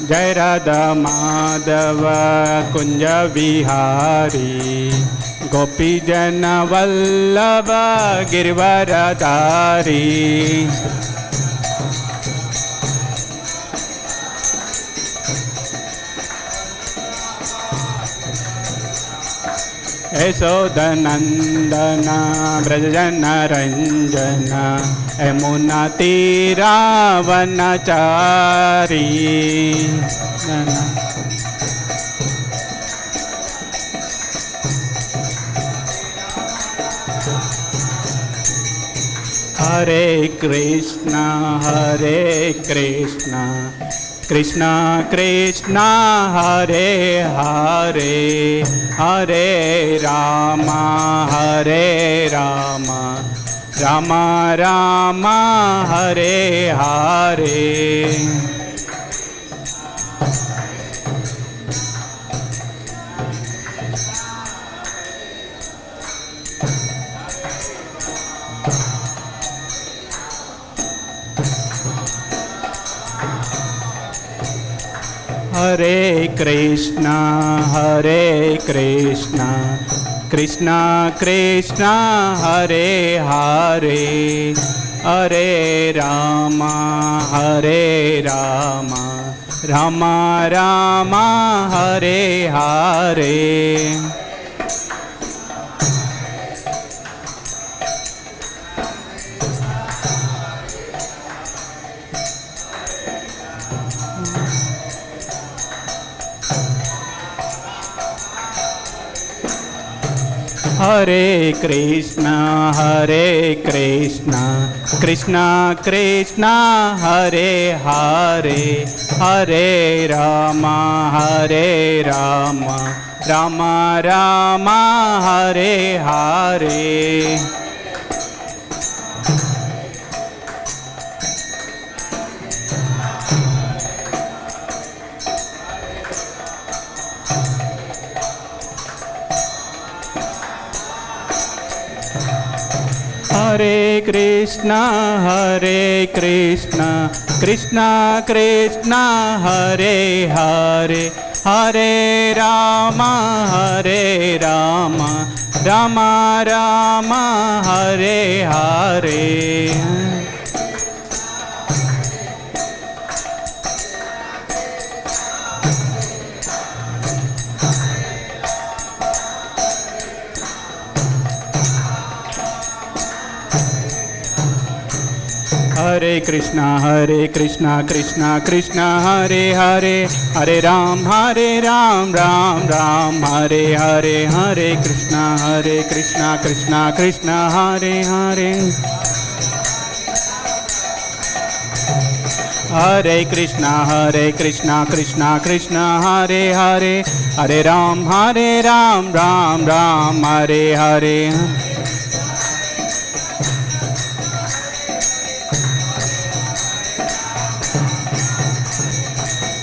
Jai Radha Madhav Kunj Vihari Gopi Jan Vallabh Girvardhari यशोदनंदना ब्रजजन Ranjan Yamuna तीरावनचारी Hare Krishna Krishna Krishna Hare Hare Hare Ram Ram Ram Hare Hare Hare Krishna Krishna Krishna Hare Hare Hare Ram Ram Ram Hare Hare Hare Krishna Krishna Krishna Hare Hare Hare Ram Ram Ram Hare Hare Hare Krishna Krishna Krishna Hare Hare Hare Ram Ram Ram Hare Hare Hare Krishna Krishna Krishna Hare Hare Hare Ram Ram Ram Hare Hare Hare Krishna Krishna Krishna Hare Hare Hare Krishna Krishna Krishna Hare Hare Hare Ram Ram Ram Hare Hare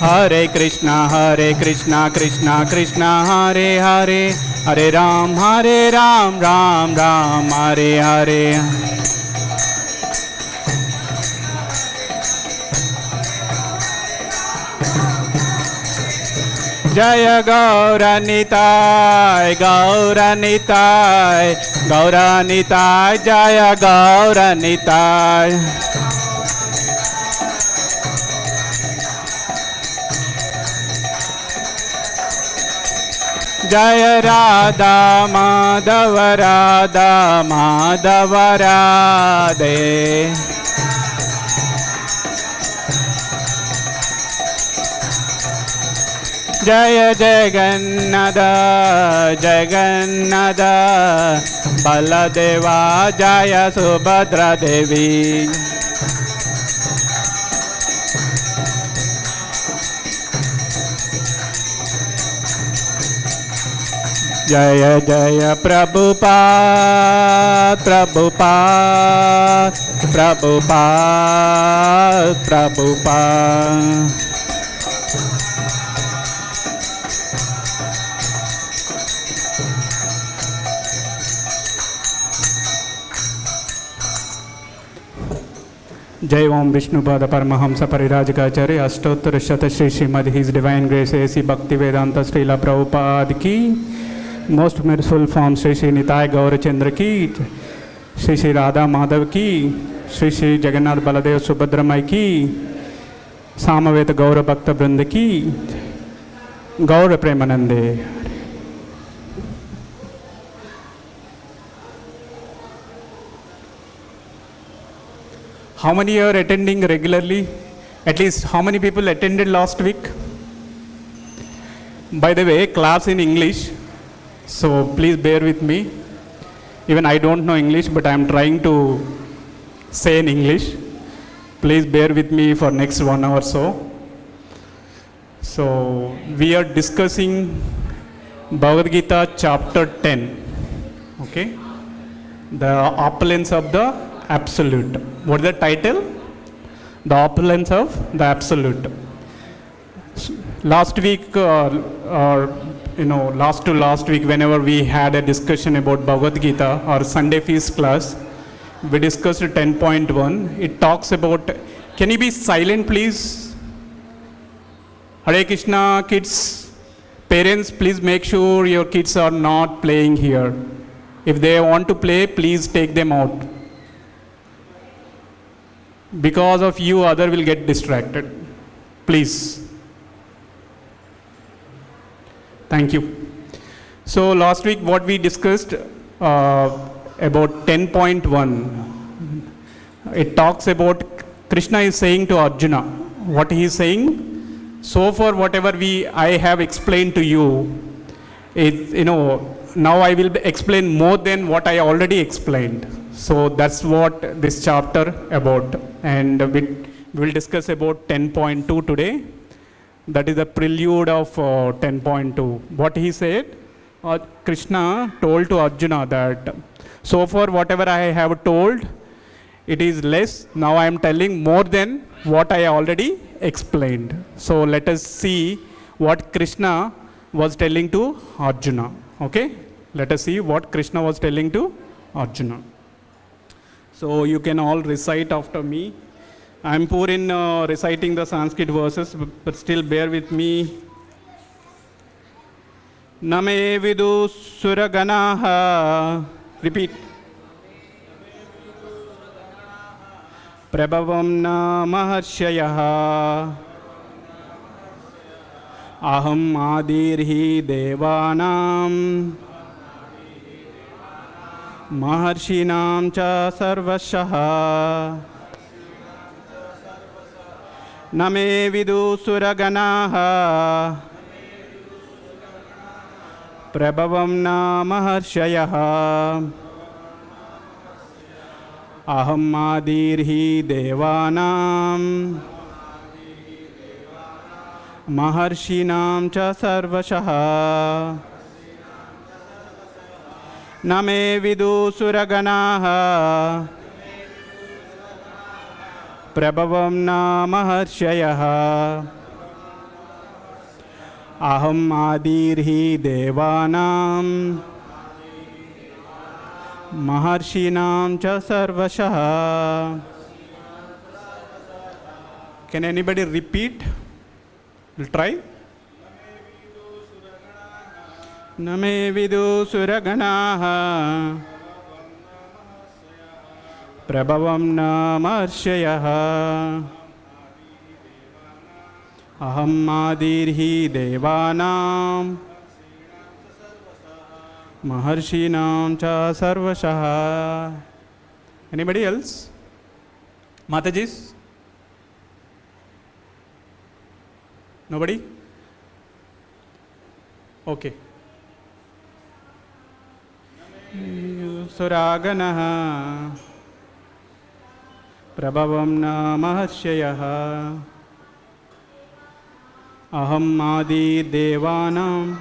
Hare Krishna Krishna Krishna Hare Hare Hare Ram Ram Ram Hare Hare Jai Gaur Nitai Gaur Nitai Gaur Nitai Jai Gaur Nitai Jai Radha Madhav Radhe Jai Jagannath Jagannath Baldeva Jai Subhadra Devi Jai Jai Prabhupada Prabhupada Prabhupada Prabhupada Jai Om Vishnupada Paramahamsa Parirajikacharya Ashtottara Shata Shri Srimad His Divine Grace A.C. Bhaktivedanta Swami Srila Prabhupada ki, Most Merciful Form Shri Shri Nitai Gaurachandra ki, Shri Shri Radha Madhav ki, Shri Shri Jagannath Baladev Subhadramai ki, Samaveta Gaura Bhakta Vrinda ki, Gaura Premanande. How many are attending regularly? At least how many people attended last week? By the way, class in English, so please bear with me. Even I don't know English, but I am trying to say in English. Please bear with me for next 1 hour or so. So we are discussing Bhagavad Gita chapter 10. Okay? The opulence of the Absolute. What is the title? The opulence of the Absolute. Last week, last to last week, whenever we had a discussion about Bhagavad Gita or Sunday feast class, we discussed 10.1. It talks about, can you be silent please? Hare Krishna kids, parents, please make sure your kids are not playing here. If they want to play, please take them out. Because of you, other will get distracted. Please. Thank you. So last week what we discussed about 10.1, it talks about Krishna is saying to Arjuna, what he is saying, so far whatever I have explained to you, is, now I will explain more than what I already explained. So that's what this chapter about, and we will discuss about 10.2 today. That is the prelude of 10.2. What he said, Krishna told to Arjuna that so far whatever I have told, it is less. Now I am telling more than what I already explained. So let us see what Krishna was telling to Arjuna. Okay? Let us see what Krishna was telling to Arjuna. So you can all recite after me. I am poor in reciting the Sanskrit verses, but still bear with me. Name vidu suraganaha. Repeat. Prabhavam na maharshayaha. Aham adirhi devanam. Maharshinam cha sarvashaha. Name vidu suraganaha. Prabhavam na maharshayaha. Aham adirhi devanam. Maharshinam cha sarvashaha. Name vidu suraganaha. Prabhavam na maharshayaha. Aham adirhi devanam. Maharshinam cha sarvashaha. Can anybody repeat? We'll try. Name vidu suraganaha. Prabhavam na maharshayaha. Aham adirhi devanam. Maharshinam cha sarvashaha. Anybody else? Matajis? Nobody? Okay. Suraganaha. Prabhavam na maharshayaha. Aham adi devanam.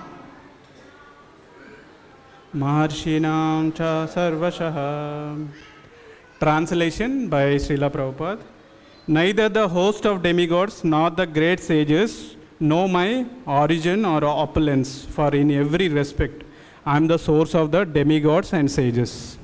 Maharshinam cha sarvashaha. Translation by Srila Prabhupada. Neither the host of demigods nor the great sages know my origin or opulence, for in every respect I am the source of the demigods and sages.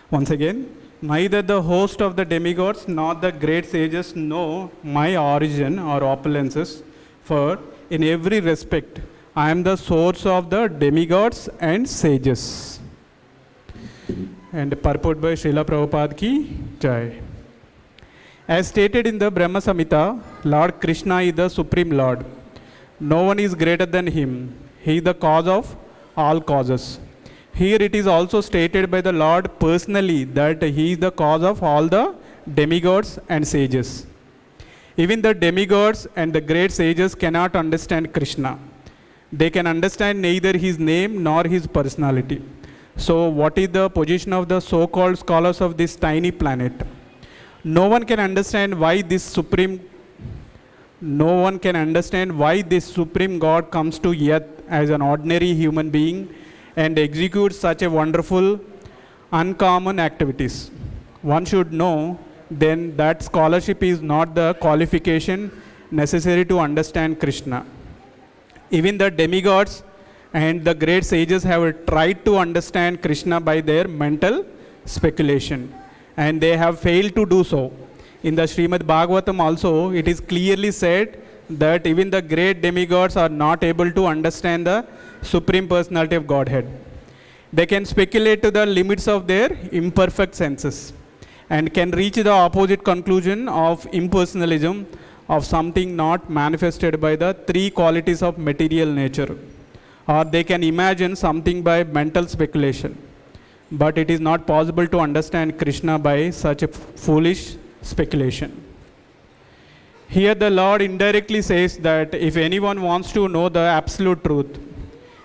Once again, Neither the host of the demigods nor the great sages know my origin or opulences, for in every respect I am the source of the demigods and sages. And purport by Srila Prabhupada ki Jai. As stated in the Brahma Samhita, Lord Krishna is the Supreme Lord. No one is greater than him. He is the cause of all causes. Here it is also stated by the Lord personally that he is the cause of all the demigods and sages. Even the demigods and the great sages cannot understand Krishna. They can understand neither his name nor his personality. So what is the position of the so-called scholars of this tiny planet? No one can understand why this supreme God comes to earth as an ordinary human being and executes such a wonderful, uncommon activities. One should know then that scholarship is not the qualification necessary to understand Krishna. Even the demigods and the great sages have tried to understand Krishna by their mental speculation, and they have failed to do so. In the Srimad Bhagavatam also, it is clearly said that even the great demigods are not able to understand the Supreme Personality of Godhead. They can speculate to the limits of their imperfect senses and can reach the opposite conclusion of impersonalism of something not manifested by the three qualities of material nature. Or they can imagine something by mental speculation. But it is not possible to understand Krishna by such a foolish speculation. Here the Lord indirectly says that if anyone wants to know the absolute truth,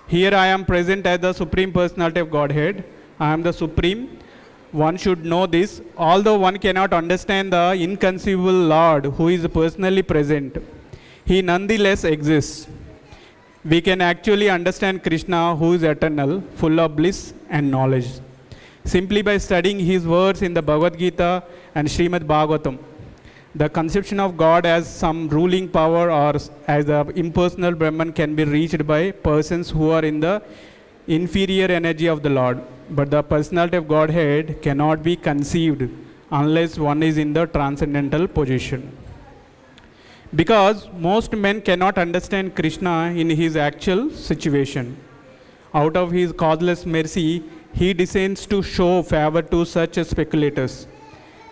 here I am present as the Supreme Personality of Godhead. I am the Supreme. One should know this. Although one cannot understand the inconceivable Lord who is personally present, he nonetheless exists. We can actually understand Krishna who is eternal, full of bliss and knowledge, simply by studying his words in the Bhagavad Gita and Srimad Bhagavatam. The conception of God as some ruling power or as the impersonal Brahman can be reached by persons who are in the inferior energy of the Lord. But the personality of Godhead cannot be conceived unless one is in the transcendental position. Because most men cannot understand Krishna in his actual situation. Out of his causeless mercy, he descends to show favor to such speculators.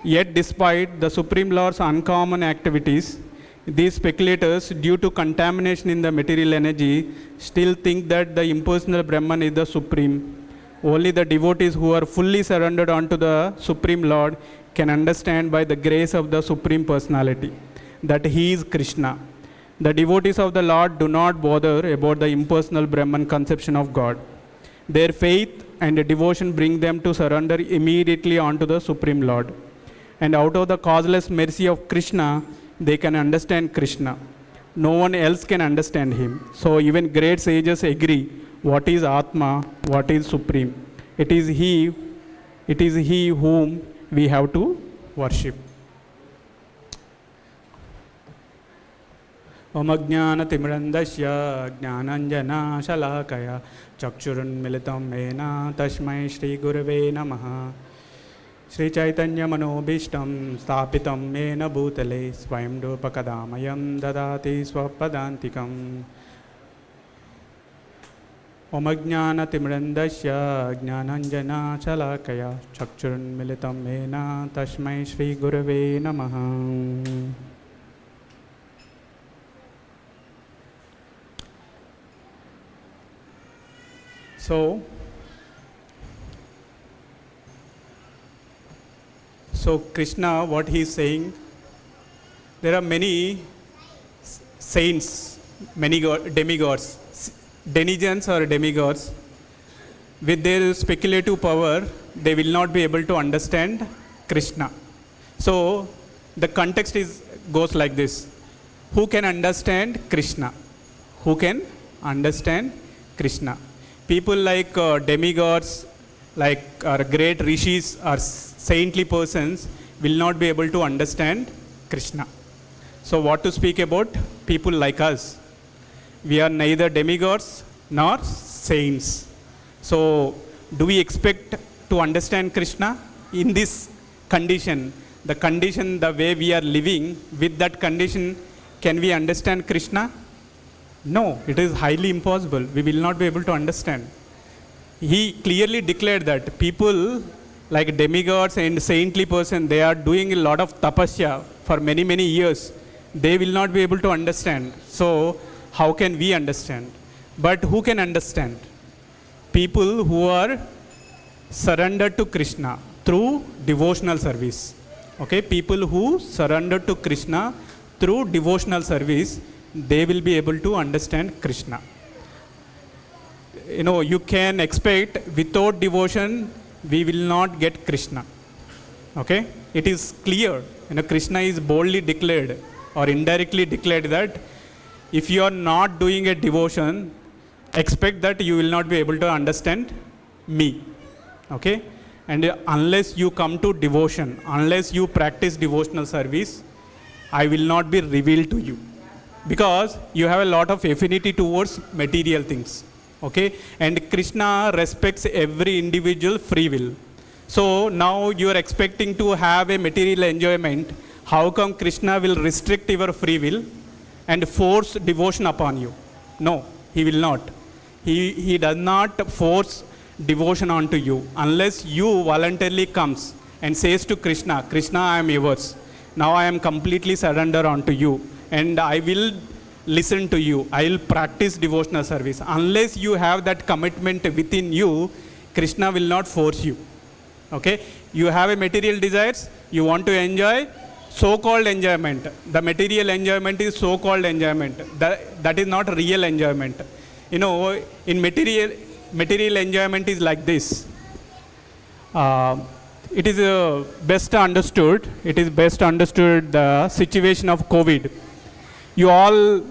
Yet despite the Supreme Lord's uncommon activities, these speculators, due to contamination in the material energy, still think that the impersonal Brahman is the Supreme. Only the devotees who are fully surrendered unto the Supreme Lord can understand by the grace of the Supreme Personality that he is Krishna. The devotees of the Lord do not bother about the impersonal Brahman conception of God. Their faith and devotion bring them to surrender immediately unto the Supreme Lord. And out of the causeless mercy of Krishna, they can understand Krishna. No one else can understand him. So even great sages agree what is Atma, what is Supreme. It is he whom we have to worship. Om Ajnana-Timrandasya Jnananjana Shalakaya Chakshurunmilitam Mena Tashmai Shri Gurave Namaha Śrī Caitanya-Manobhishtam Sthapitam Mena Bhutale Swayam Dupakadamayam Dadati Swapadantikam Om Ajnana-Timrandasya Jnananjana Shalakaya Chakshurunmilitam Mena Tashmai Shri Gurave Namaha. So Krishna, what he is saying, there are many saints, many demigods, denizens or demigods. With their speculative power, they will not be able to understand Krishna. So the context goes like this. Who can understand Krishna? Who can understand Krishna? People like demigods, like great rishis or saintly persons will not be able to understand Krishna. So what to speak about people like us? We are neither demigods nor saints. So do we expect to understand Krishna in this condition, the way we are living, with that condition, can we understand Krishna? No, it is highly impossible. We will not be able to understand. He clearly declared that people like demigods and saintly person, they are doing a lot of tapasya for many, many years. They will not be able to understand. So how can we understand? But who can understand? People who are surrendered to Krishna through devotional service. Okay, people who surrender to Krishna through devotional service, they will be able to understand Krishna. You know, you can expect without devotion, we will not get Krishna. Okay, it is clear. You know, Krishna is boldly declared or indirectly declared that if you are not doing a devotion, expect that you will not be able to understand me. Okay, and unless you come to devotion, unless you practice devotional service, I will not be revealed to you, because you have a lot of affinity towards material things. Okay, and Krishna respects every individual free will. So now you are expecting to have a material enjoyment. How come Krishna will restrict your free will and force devotion upon you? No, he will not. He does not force devotion onto you unless you voluntarily comes and says to Krishna, Krishna, I am yours. Now I am completely surrendered onto you, and I will listen to you. I will practice devotional service. Unless you have that commitment within you, Krishna will not force you. Okay? You have a material desires, you want to enjoy so-called enjoyment. The material enjoyment is so-called enjoyment. That is not real enjoyment. You know, in material enjoyment is like this. It is best understood. It is best understood the situation of COVID. You all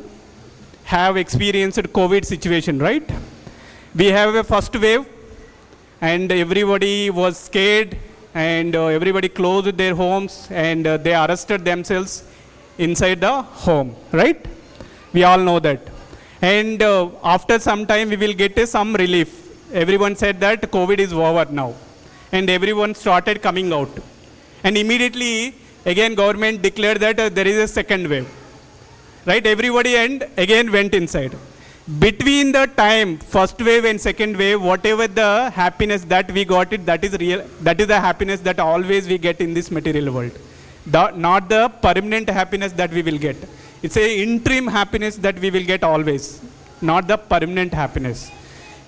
have experienced COVID situation, right? We have a first wave, and everybody was scared, and everybody closed their homes, and they arrested themselves inside the home, right? We all know that. And after some time, we will get some relief. Everyone said that COVID is over now, and everyone started coming out. And immediately, again, government declared that there is a second wave. Right, everybody and again went inside. Between the time first wave and second wave, whatever the happiness that we got it, that is real. That is the happiness that always we get in this material world. Not the permanent happiness that we will get. It's a interim happiness that we will get always, not the permanent happiness.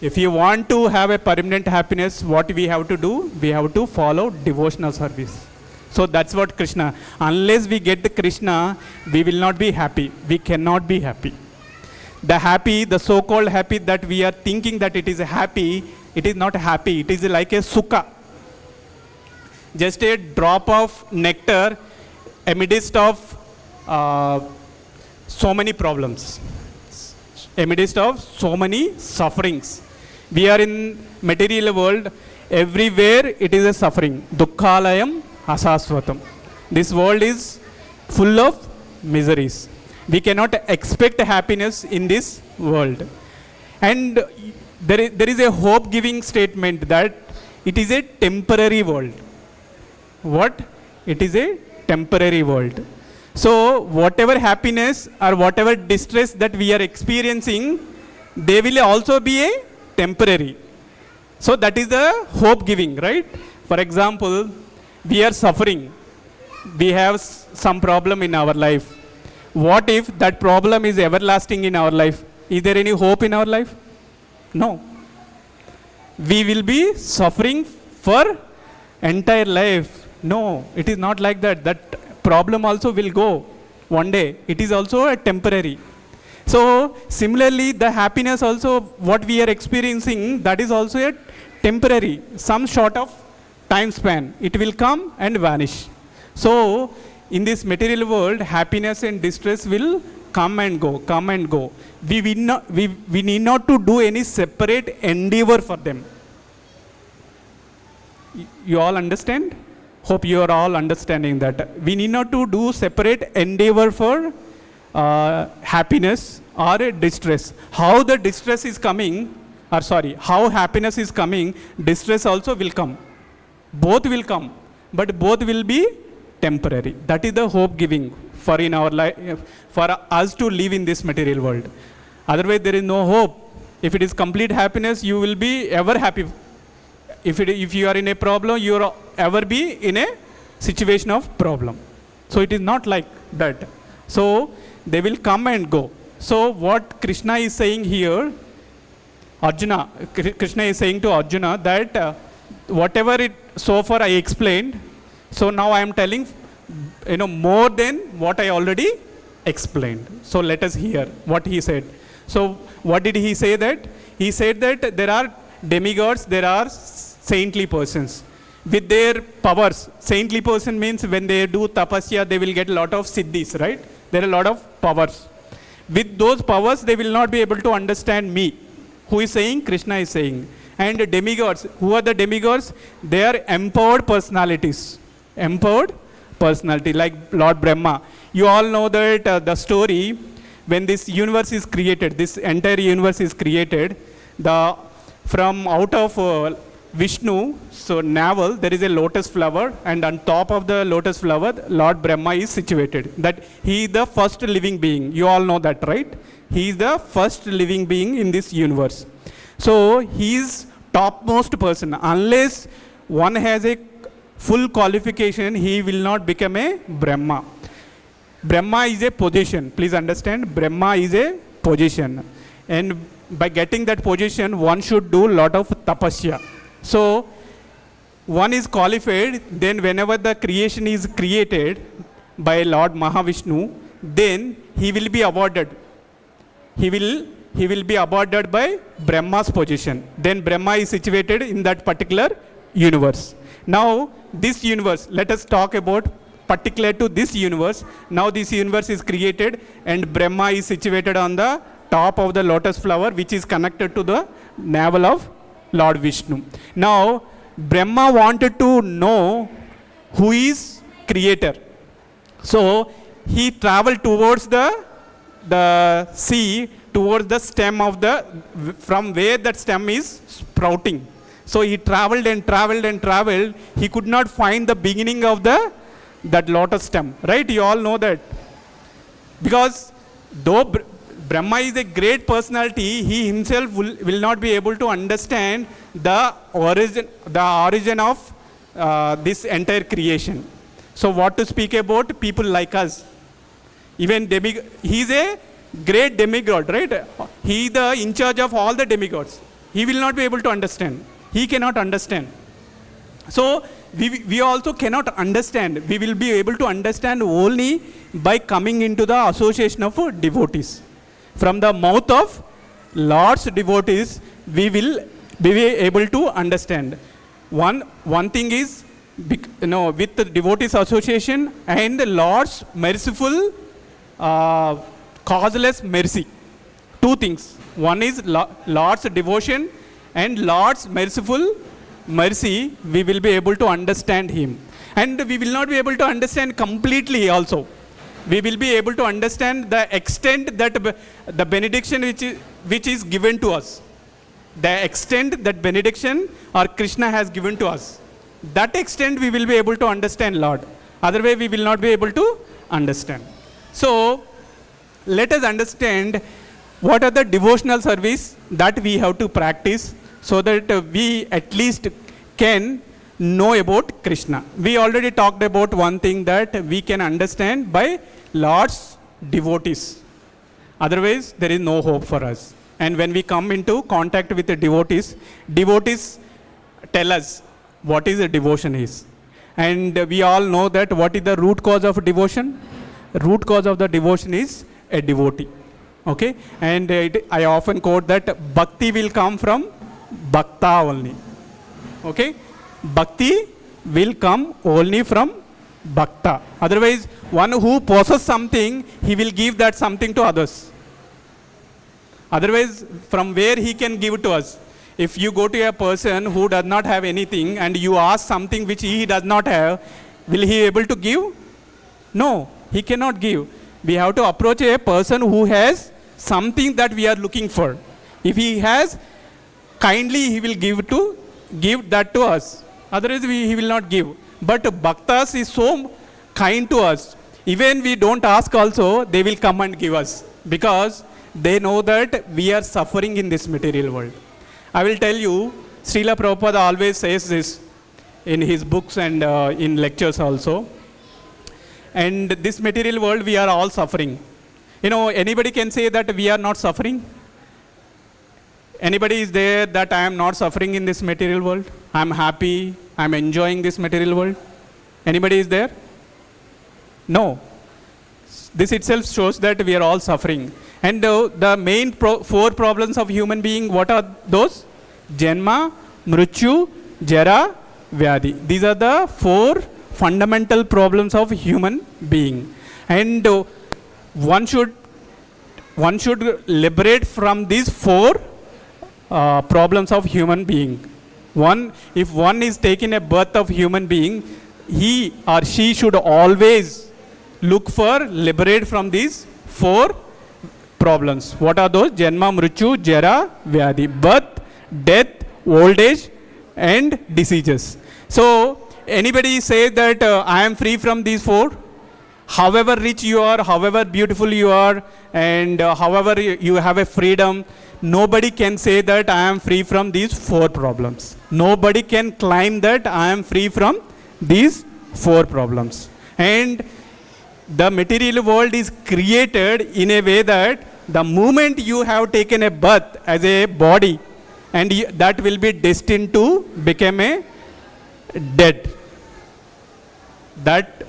If you want to have a permanent happiness, what we have to do? We have to follow devotional service. So that's what Krishna. Unless we get the Krishna, we will not be happy. We cannot be happy. The happy, the so-called happy that we are thinking that it is happy, it is not happy. It is like a sukha. Just a drop of nectar amidst of so many problems, amidst of so many sufferings. We are in material world. Everywhere it is a suffering. Dukkhalayam asasvatam. This world is full of miseries. We cannot expect happiness in this world. And there is a hope-giving statement that it is a temporary world. What? It is a temporary world. So whatever happiness or whatever distress that we are experiencing, they will also be a temporary. So that is the hope-giving, right? For example, we are suffering. We have some problem in our life. What if that problem is everlasting in our life? Is there any hope in our life? No. We will be suffering for entire life. No, it is not like that. That problem also will go one day. It is also a temporary. So similarly, the happiness also, what we are experiencing, that is also a temporary, some sort of time span. It will come and vanish. So in this material world, happiness and distress will come and go, come and go. We need not to do any separate endeavor for them. You all understand? Hope you are all understanding that. We need not to do separate endeavor for happiness or distress. How the distress is coming, how happiness is coming, distress also will come. Both will come. but both will be temporary. That is the hope giving for in our life, for us to live in this material world. Otherwise, there is no hope. If it is complete happiness, you will be ever happy. If you are in a problem, you will ever be in a situation of problem. So it is not like that. So they will come and go. So what Krishna is saying here, Krishna is saying to Arjuna that whatever so far I explained, so now I am telling more than what I already explained. So let us hear what he said. So what did he say that? He said that there are demigods, there are saintly persons with their powers. Saintly person means when they do tapasya, they will get a lot of siddhis, right? There are a lot of powers. With those powers, they will not be able to understand me. Who is saying? Krishna is saying. And demigods, who are the demigods? They are empowered personalities. Empowered personality, like Lord Brahma. You all know that the story, when this universe is created, this entire universe is created, from out of Vishnu, so navel, there is a lotus flower, and on top of the lotus flower, Lord Brahma is situated. That he is the first living being. You all know that, right? He is the first living being in this universe. So he is topmost person. Unless one has a full qualification, he will not become a Brahma. Brahma is a position. Please understand, Brahma is a position. And by getting that position, one should do lot of tapasya. So one is qualified, then whenever the creation is created by Lord Mahavishnu, then he will be awarded. He will be awarded by Brahma's position. Then Brahma is situated in that particular universe. Now this universe, let us talk about particular to this universe. Now this universe is created and Brahma is situated on the top of the lotus flower, which is connected to the navel of Lord Vishnu. Now Brahma wanted to know who is creator. So he traveled towards the sea, towards the stem of from where that stem is sprouting. So he traveled and traveled and traveled. He could not find the beginning of that lotus stem, right? You all know that. Because though Brahma is a great personality, he himself will not be able to understand the origin of this entire creation. So what to speak about people like us? Even he is a great demigod, right? He is the in charge of all the demigods. He will not be able to understand. He cannot understand. So we also cannot understand. We will be able to understand only by coming into the association of devotees. From the mouth of Lord's devotees, we will be able to understand. One thing is, with the devotees association and the Lord's merciful, causeless mercy. Two things. One is Lord's devotion and Lord's merciful mercy. We will be able to understand Him. And we will not be able to understand completely also. We will be able to understand the extent that the benediction which is given to us. The extent that benediction or Krishna has given to us. That extent we will be able to understand Lord. Otherwise we will not be able to understand. So let us understand what are the devotional service that we have to practice so that we at least can know about Krishna. We already talked about one thing that we can understand by Lord's devotees. Otherwise, there is no hope for us. And when we come into contact with the devotees tell us what is a devotion is. And we all know that what is the root cause of devotion? Root cause of the devotion is a devotee. Okay? And I often quote that bhakti will come from bhakta only. Okay? Bhakti will come only from bhakta. Otherwise, one who possesses something, he will give that something to others. Otherwise, from where he can give to us? If you go to a person who does not have anything and you ask something which he does not have, will he be able to give? No, he cannot give. We have to approach a person who has something that we are looking for. If he has, kindly he will give that to us. Otherwise, he will not give. But bhaktas is so kind to us. Even we don't ask also, they will come and give us. Because they know that we are suffering in this material world. I will tell you, Srila Prabhupada always says this in his books and in lectures also. And this material world, we are all suffering. You know, anybody can say that we are not suffering? Anybody is there that I am not suffering in this material world? I am happy, I am enjoying this material world? Anybody is there? No. This itself shows that we are all suffering. And the main four problems of human being, what are those? Janma, Mrityu, Jara, Vyadhi. These are the four fundamental problems of human being. And one should liberate from these four problems of human being. If one is taking a birth of human being, he or she should always look for liberate from these four problems. What are those? Janma, Mrityu, Jara, Vyadhi. Birth, death, old age, and diseases. So, anybody say that I am free from these four? However rich you are, however beautiful you are, and however you have a freedom, nobody can say that I am free from these four problems. Nobody can claim that I am free from these four problems. And the material world is created in a way that the moment you have taken a birth as a body, and that will be destined to become a dead. That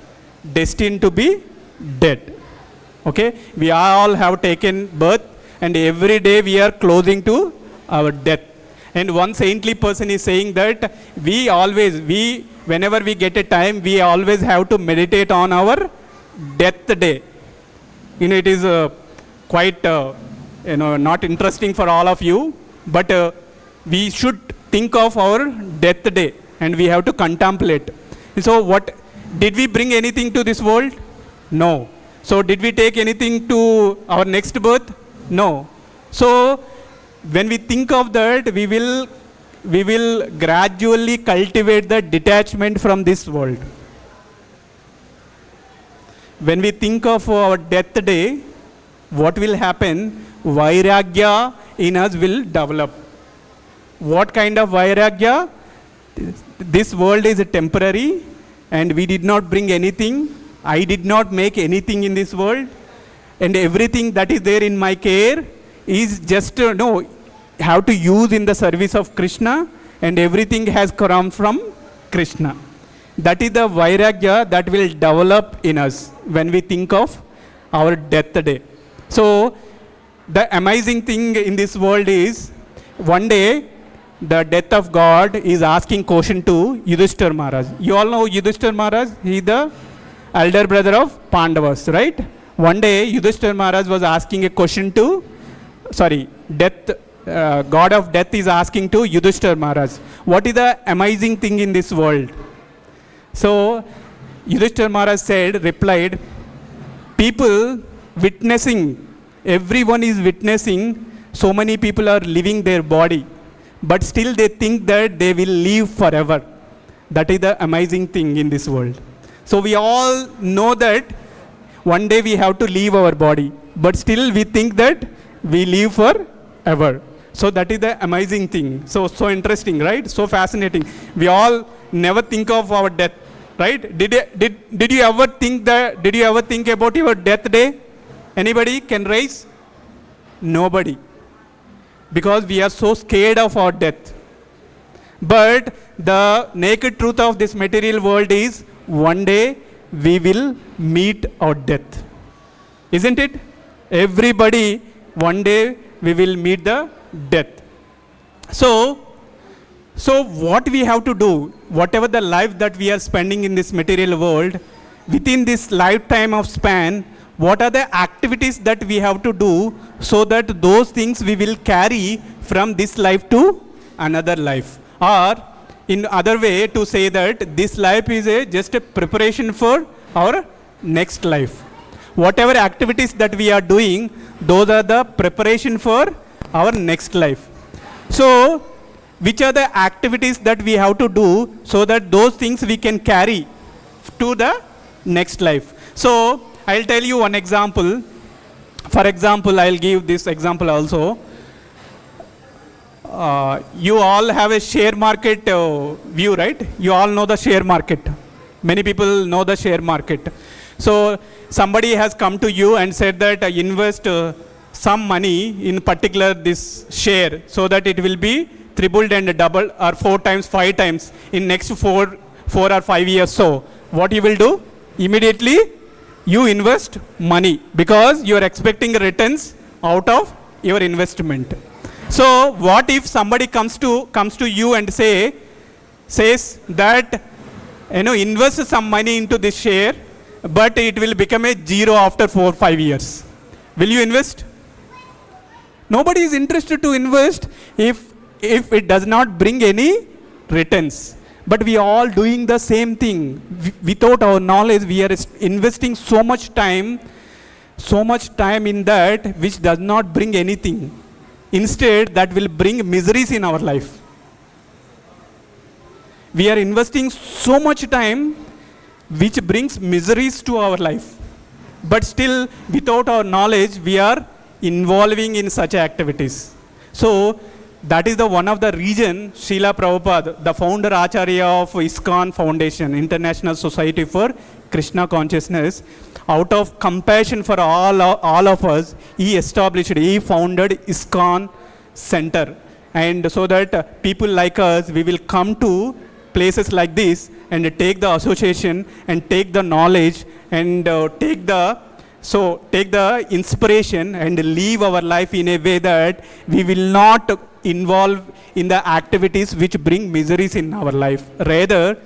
destined to be dead. Okay? We all have taken birth, and every day we are closing to our death. And one saintly person is saying that whenever we get a time, we always have to meditate on our death day. You know, it is quite, not interesting for all of you, but we should think of our death day, and we have to contemplate. So did we bring anything to this world? No. So did we take anything to our next birth? No. So when we think of that, we will gradually cultivate the detachment from this world. When we think of our death day, what will happen? Vairagya in us will develop. What kind of vairagya? This world is temporary, and we did not bring anything. I did not make anything in this world, and everything that is there in my care is just have to use in the service of Krishna, and everything has come from Krishna. That is the vairagya that will develop in us when we think of our death day. So the amazing thing in this world is, one day the death of God is asking question to Yudhishthira Maharaj. You all know Yudhishthira Maharaj? He is the elder brother of Pandavas, right? One day Yudhishthira Maharaj was asking a question to, God of death is asking to Yudhishthira Maharaj, what is the amazing thing in this world? So Yudhishthira Maharaj replied, people witnessing, everyone is witnessing, so many people are leaving their body, but still they think that they will live forever. That is the amazing thing in this world. So we all know that one day we have to leave our body, but still we think that we live forever. So that is the amazing thing. So interesting, right? So fascinating. We all never think of our death, right? Did you ever think about your death day? Anybody can raise? Nobody. Because we are so scared of our death. But the naked truth of this material world is, one day we will meet our death. Isn't it? Everybody, one day we will meet the death. So what we have to do, whatever the life that we are spending in this material world, within this lifetime of span, what are the activities that we have to do so that those things we will carry from this life to another life? Or in other way to say that this life is just a preparation for our next life. Whatever activities that we are doing, those are the preparation for our next life. So which are the activities that we have to do so that those things we can carry to the next life. So I'll tell you one example. For example, I'll give this example also. You all have a share market view, right? You all know the share market. Many people know the share market. So somebody has come to you and said that invest some money in particular this share so that it will be tripled and doubled or 4 times, 5 times in next 4 or 5 years. So what you will do? Immediately you invest money because you are expecting returns out of your investment. So what if somebody comes to you and says that invest some money into this share, but it will become a zero after 4 or 5 years? Will you invest? Nobody is interested to invest if it does not bring any returns. But we are all doing the same thing. Without our knowledge, we are investing so much time in that which does not bring anything. Instead, that will bring miseries in our life. We are investing so much time which brings miseries to our life. But still, without our knowledge, we are involving in such activities. So that is one of the reason Srila Prabhupada, the founder Acharya of Iskcon Foundation, International Society for Krishna Consciousness, out of compassion for all of us, he founded Iskcon Center. And so that people like us, we will come to places like this and take the association and take the knowledge and take the inspiration and live our life in a way that we will not involve in the activities which bring miseries in our life. Rather,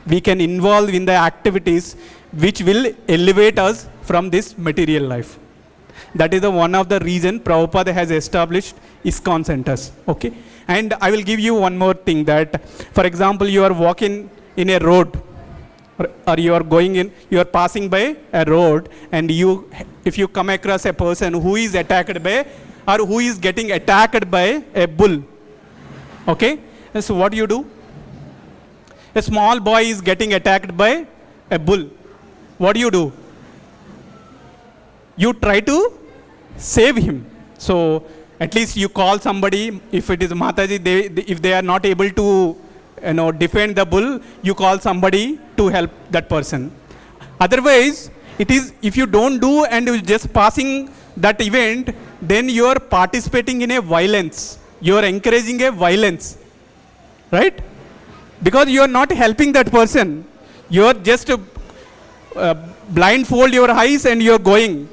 we can involve in the activities which will elevate us from this material life. That is one of the reason Prabhupada has established Iskcon centers. Okay, and I will give you one more thing that, for example, you are walking in a road, or you are passing by a road, and if you come across a person who is attacked by, or who is getting attacked by a bull, okay, so what do you do? A small boy is getting attacked by a bull. What do? You try to save him. So at least you call somebody. If it is Mataji, if they are not able to defend the bull, you call somebody to help that person. Otherwise, it is, if you don't do and you just passing that event, then you are participating in a violence. You are encouraging a violence, right? Because you are not helping that person. You are just blindfold your eyes and you are going.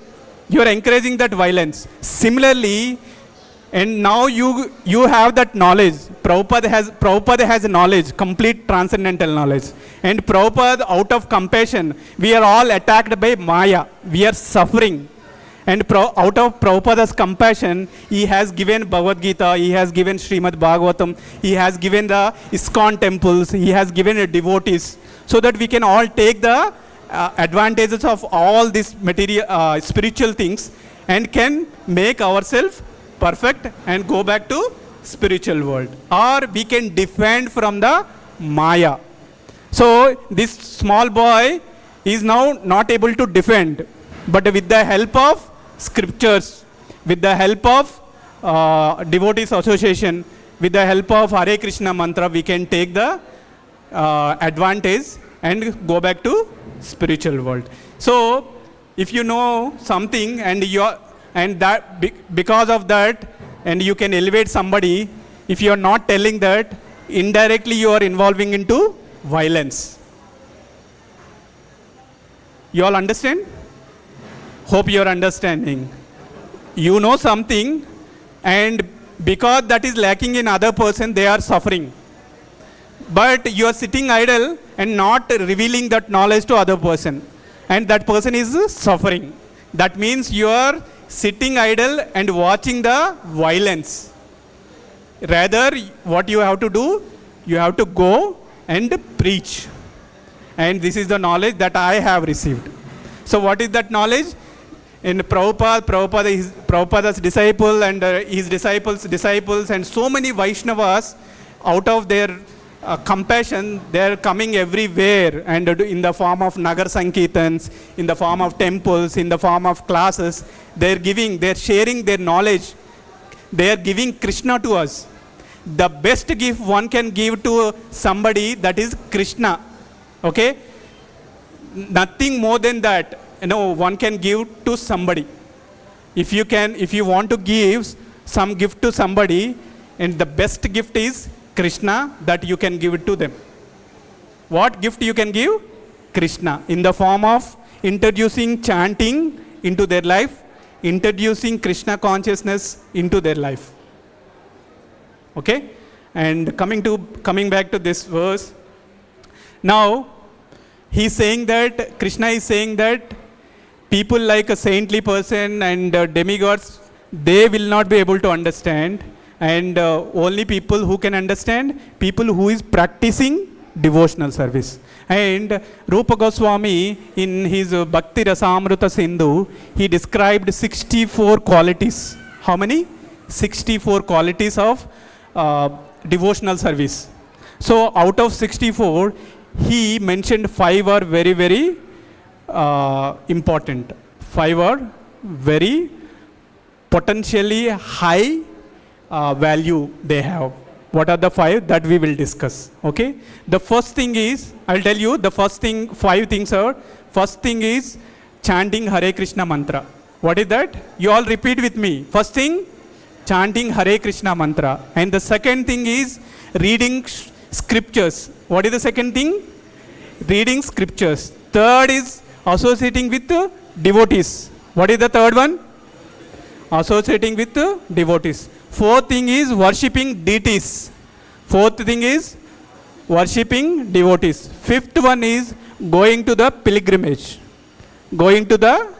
You are encouraging that violence. Similarly, and now you have that knowledge. Prabhupada has knowledge, complete transcendental knowledge. And Prabhupada, out of compassion, we are all attacked by Maya. We are suffering. And out of Prabhupada's compassion, he has given Bhagavad Gita, he has given Srimad Bhagavatam, he has given the Iskcon temples, he has given devotees, so that we can all take the advantages of all these material, spiritual things, and can make ourselves perfect and go back to spiritual world. Or we can defend from the Maya. So this small boy is now not able to defend, but with the help of scriptures, with the help of devotees association, with the help of Hare Krishna mantra, we can take the advantage and go back to spiritual world. So if you know something and because of that, and you can elevate somebody, if you are not telling that, indirectly you are involving into violence. You all understand? Hope you are understanding. You know something, and because that is lacking in other person, they are suffering. But you are sitting idle and not revealing that knowledge to other person, and that person is suffering. That means you are sitting idle and watching the violence. Rather, what you have to do, you have to go and preach. And this is the knowledge that I have received. So what is that knowledge? In Prabhupada's disciple and his disciples and so many Vaishnavas, out of their compassion, they are coming everywhere and in the form of Nagar Sankirtans, in the form of temples, in the form of classes. They are sharing their knowledge. They are giving Krishna to us. The best gift one can give to somebody, that is Krishna. Okay? Nothing more than that, one can give to somebody. If you want to give some gift to somebody, and the best gift is Krishna, that you can give it to them. What gift you can give? Krishna, in the form of introducing chanting into their life, introducing Krishna consciousness into their life. Okay? And coming back to this verse, now Krishna is saying that people like a saintly person and demigods, they will not be able to understand, and only people who can understand, people who is practicing devotional service. And Rupa Goswami, in his Bhakti Rasamrita Sindhu, he described 64 qualities. How many? 64 qualities of devotional service. So out of 64, he mentioned 5 are very, very important. 5 are very potentially high value they have. What are the 5 that we will discuss? Okay. The first thing is, I'll tell you the 5 things are, first thing is chanting Hare Krishna mantra. What is that? You all repeat with me. First thing, chanting Hare Krishna mantra. And the second thing is reading scriptures. What is the second thing? Reading scriptures. Third is associating with devotees. What is the third one? Associating with devotees. Fourth thing is worshipping deities. Fourth thing is worshipping devotees. Fifth one is going to the pilgrimage, going to the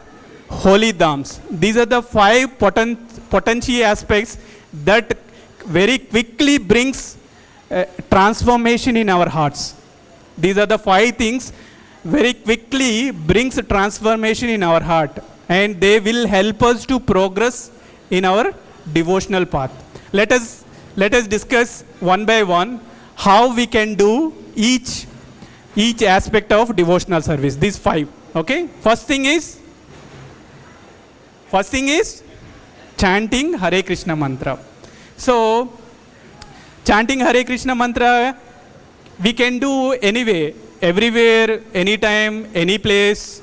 holy dhams. These are the 5 potency aspects that very quickly brings transformation in our hearts. These are the 5 things very quickly brings transformation in our heart, and they will help us to progress in our devotional path. Let us discuss one by one how we can do each aspect of devotional service. These 5. Okay. First thing is chanting Hare Krishna mantra. So chanting Hare Krishna mantra we can do anyway, everywhere, anytime, any place.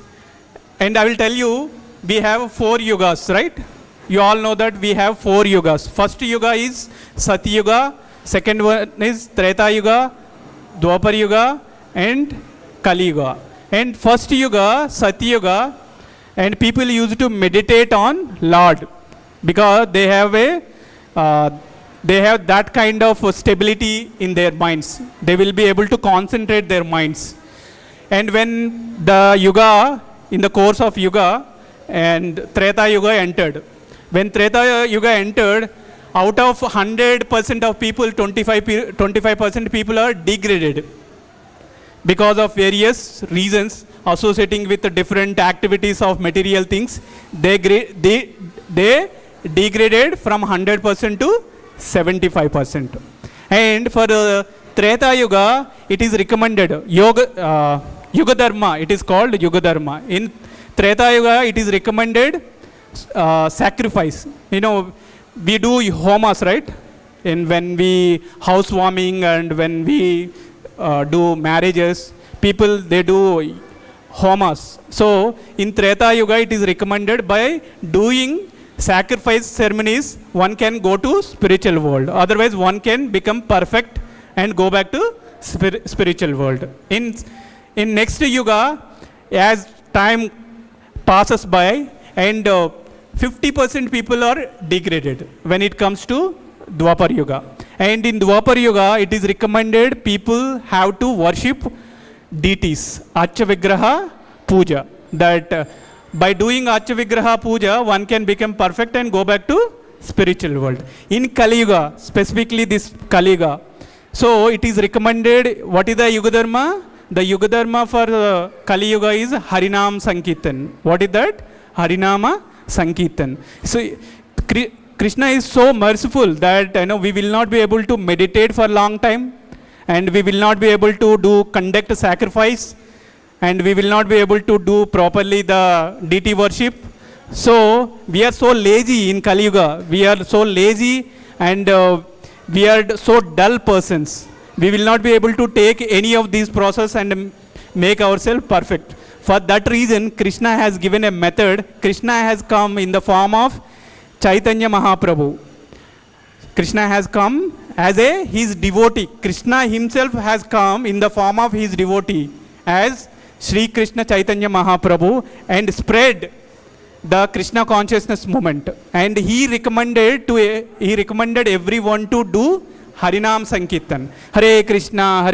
And I will tell you, we have 4 yugas, right? You all know that we have 4 yugas. First yuga is Satya Yuga, second one is Treta Yuga, Dwapar Yuga, and Kali Yuga. And first yuga, Satya Yuga, and people used to meditate on Lord because they have that kind of stability in their minds. They will be able to concentrate their minds. And when the yuga, in the course of yuga, and Treta Yuga entered. When Treta Yuga entered, out of 100% of people, 25% people are degraded because of various reasons associating with the different activities of material things. They degraded from 100% to 75%. And for Treta Yuga, it is recommended, Yuga Dharma, it is called Yuga Dharma. In Treta Yuga, it is recommended sacrifice. You know, we do homas, right? And when we housewarming and when we do marriages, people, they do homas. So in Treta Yuga, it is recommended by doing sacrifice ceremonies, one can go to spiritual world. Otherwise, one can become perfect and go back to spiritual world. In next Yuga, as time passes by, and 50% people are degraded when it comes to Dwapar Yuga. And in Dwapar Yuga, it is recommended people have to worship deities, Acha Vigraha Puja. That by doing Acha Vigraha Puja, one can become perfect and go back to spiritual world. In Kali Yuga, specifically this Kali Yuga, so it is recommended, what is the Yuga Dharma? The Yuga Dharma for Kali Yuga is Harinam Sankirtan. What is that? Harinama Sankirtan. So Krishna is so merciful that we will not be able to meditate for a long time, and we will not be able to conduct sacrifice, and we will not be able to do properly the deity worship. So we are so lazy in Kali Yuga. We are so lazy, and we are so dull persons. We will not be able to take any of these process and make ourselves perfect. For that reason, Krishna has given a method. Krishna has come in the form of Chaitanya Mahaprabhu. Krishna has come as his devotee. Krishna himself has come in the form of his devotee as Śrī Krishna Chaitanya Mahaprabhu and spread the Krishna consciousness movement. And he recommended everyone to do Harinam Sankirtan. Hare Krishna,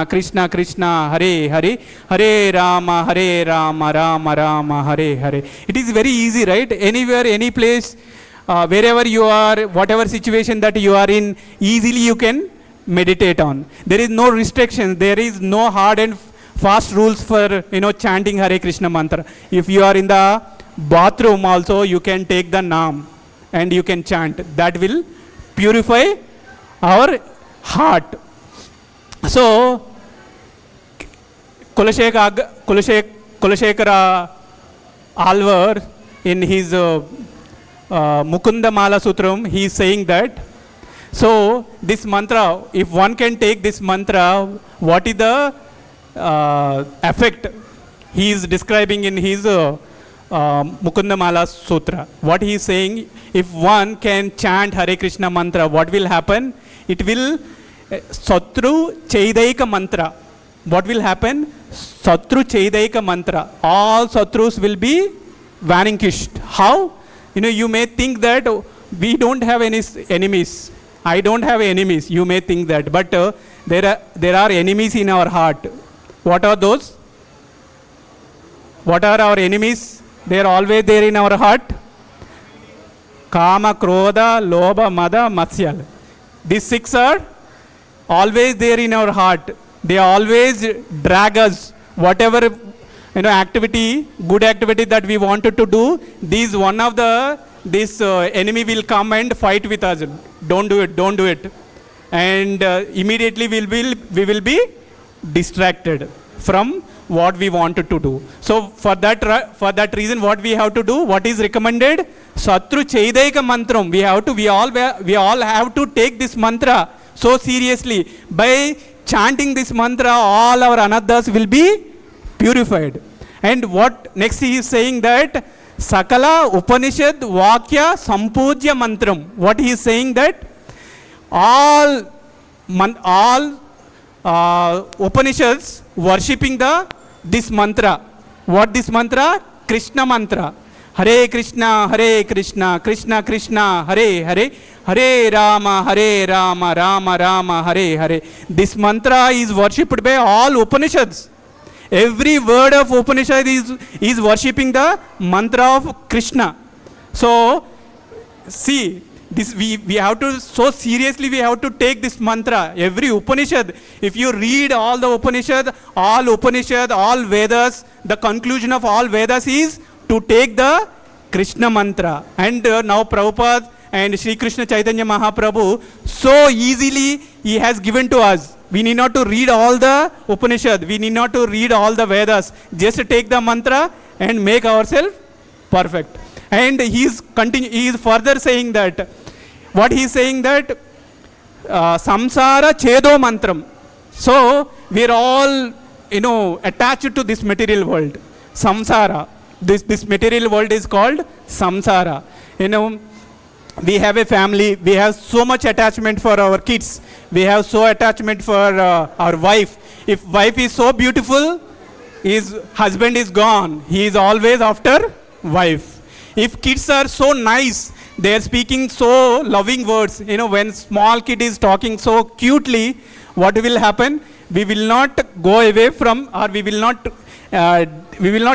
Krishna Krishna, Hare Hare, Hare Rama, Rama Rama, Hare Hare. It is very easy, right? Anywhere, any place, wherever you are, whatever situation that you are in, easily you can meditate on. There is no restrictions. There is no hard and fast rules for chanting Hare Krishna mantra. If you are in the bathroom also, you can take the Naam and you can chant. That will purify our heart. So, Kulashekara Alvar in his Mukunda Mala Sutram, he is saying that, so this mantra, if one can take this mantra, what is the effect he is describing in his Mukunda Mala Sutra? What he is saying, if one can chant Hare Krishna mantra, what will happen? It will Satru Chaidaika mantra. What will happen? Satru Chaidaika mantra. All Satrus will be vanquished. How? You may think that we don't have any enemies. I don't have enemies. You may think that. But there are enemies in our heart. What are those? What are our enemies? They are always there in our heart. Kama, Krodha, Lobha, Mada, Matsya. These 6 are always there in our heart. They always drag us. Whatever activity, good activity that we wanted to do, this enemy will come and fight with us. Don't do it. And immediately we will be distracted from what we wanted to do. So for that reason, what we have to do, what is recommended? Satru Chaidaika mantram. We all have to take this mantra so seriously. By chanting this mantra, all our anadhas will be purified. And what next he is saying that Sakala Upanishad Vakya Sampujya Mantram. What he is saying that all Upanishads worshipping this mantra. What this mantra? Krishna mantra. Hare Krishna, Krishna Krishna, Hare Hare, Hare Rama, Rama Rama, Hare Hare. This mantra is worshipped by all Upanishads. Every word of Upanishad is worshipping the mantra of Krishna. So, see, this we have to, so seriously we have to take this mantra. Every Upanishad, if you read all the Upanishad, all Vedas, the conclusion of all Vedas is to take the Krishna mantra. And now Prabhupada and Śrī Krishna Chaitanya Mahaprabhu, so easily he has given to us. We need not to read all the Upanishad. We need not to read all the Vedas. Just take the mantra and make ourselves perfect. And he is further saying that, what he is saying that, samsara chedo mantram. So, we are all, attached to this material world. Samsara. This material world is called samsara. We have a family. We have so much attachment for our kids. We have so attachment for our wife. If wife is so beautiful, his husband is gone. He is always after wife. If kids are so nice, they are speaking so loving words. When small kid is talking so cutely, what will happen? We will not go away from, or we will not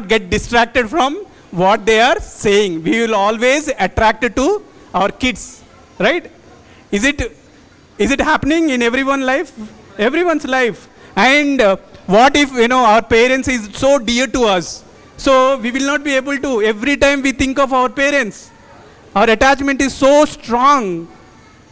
get distracted from what they are saying. We will always attracted to our kids, right? Is it happening in everyone's life? And what if our parents is so dear to us? So we will not be able to. Every time we think of our parents, Our attachment is so strong.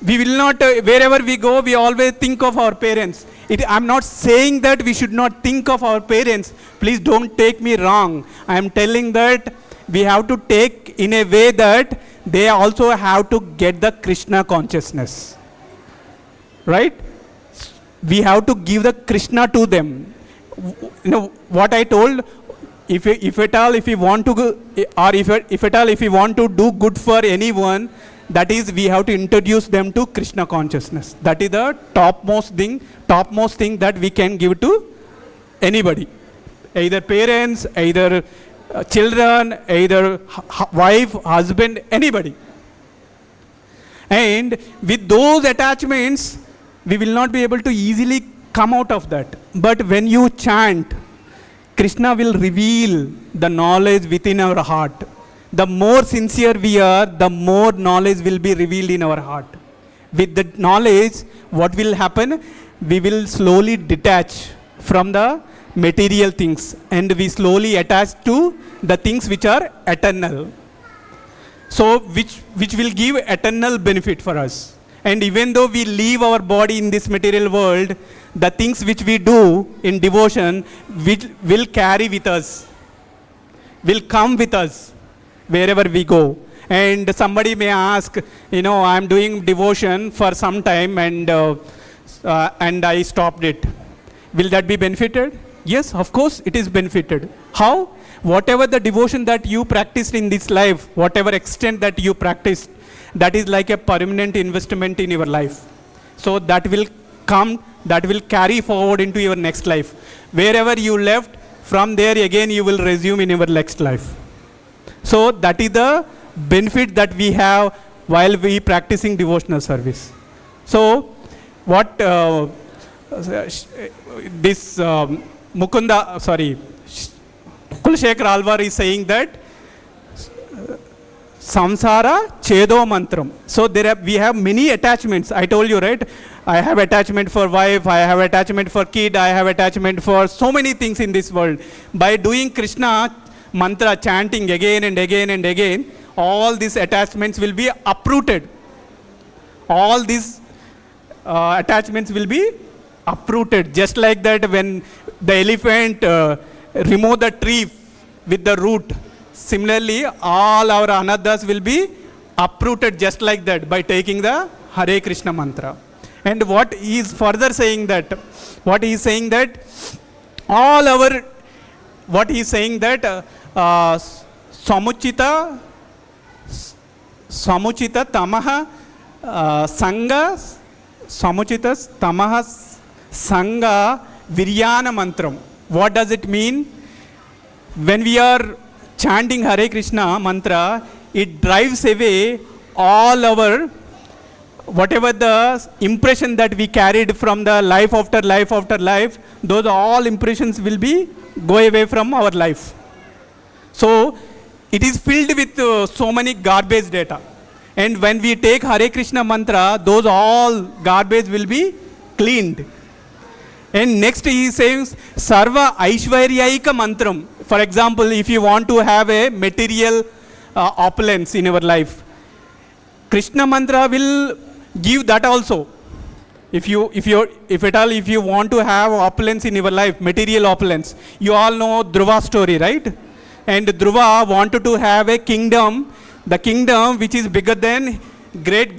We will not, wherever we go, we always think of our parents. I'm not saying that we should not think of our parents. Please don't take me wrong. I am telling that we have to take in a way that they also have to get the Krishna consciousness. Right? We have to give the Krishna to them. You know what I told? If at all, if we want to go, or if at all, if we want to do good for anyone, that is, we have to introduce them to Krishna consciousness. That is the topmost thing that we can give to anybody. Either parents, either children, either wife, husband, anybody. And with those attachments, we will not be able to easily come out of that. But when you chant, Krishna will reveal the knowledge within our heart. The more sincere we are, the more knowledge will be revealed in our heart. With the knowledge, what will happen? We will slowly detach from the material things and we slowly attach to the things which are eternal. So, which will give eternal benefit for us. And even though we leave our body in this material world, the things which we do in devotion will carry with us, will come with us wherever we go. And somebody may ask, I'm doing devotion for some time and I stopped it. Will that be benefited? Yes, of course it is benefited. How? Whatever the devotion that you practiced in this life, whatever extent that you practiced, that is like a permanent investment in your life. So that will come, that will carry forward into your next life. Wherever you left, from there again you will resume in your next life. So that is the benefit that we have while we practicing devotional service. So what this Kulshekhar Alvar is saying that samsara chedo mantram. So we have many attachments. I told you, right? I have attachment for wife, I have attachment for kid, I have attachment for so many things in this world. By doing Krishna mantra, chanting again and again and again, all these attachments will be uprooted. All these attachments will be uprooted. Just like that when the elephant remove the tree with the root, similarly all our anadhas will be uprooted just like that by taking the Hare Krishna mantra. And what he is further saying that, all our, what he is saying that samuchita tamaha sangha, samuchita tamaha sangha viryana mantram. What does it mean? When we are chanting Hare Krishna mantra, it drives away all our, whatever the impression that we carried from the life after life after life, those all impressions will be go away from our life. So it is filled with so many garbage data. And when we take Hare Krishna mantra, those all garbage will be cleaned. And next he says, Sarva Aishwaryaika Mantram. For example, if you want to have a material opulence in your life, Krishna mantra will give that also. If at all you want to have opulence in your life, material opulence, you all know Dhruva's story, right? And Dhruva wanted to have a kingdom, the kingdom which is bigger than great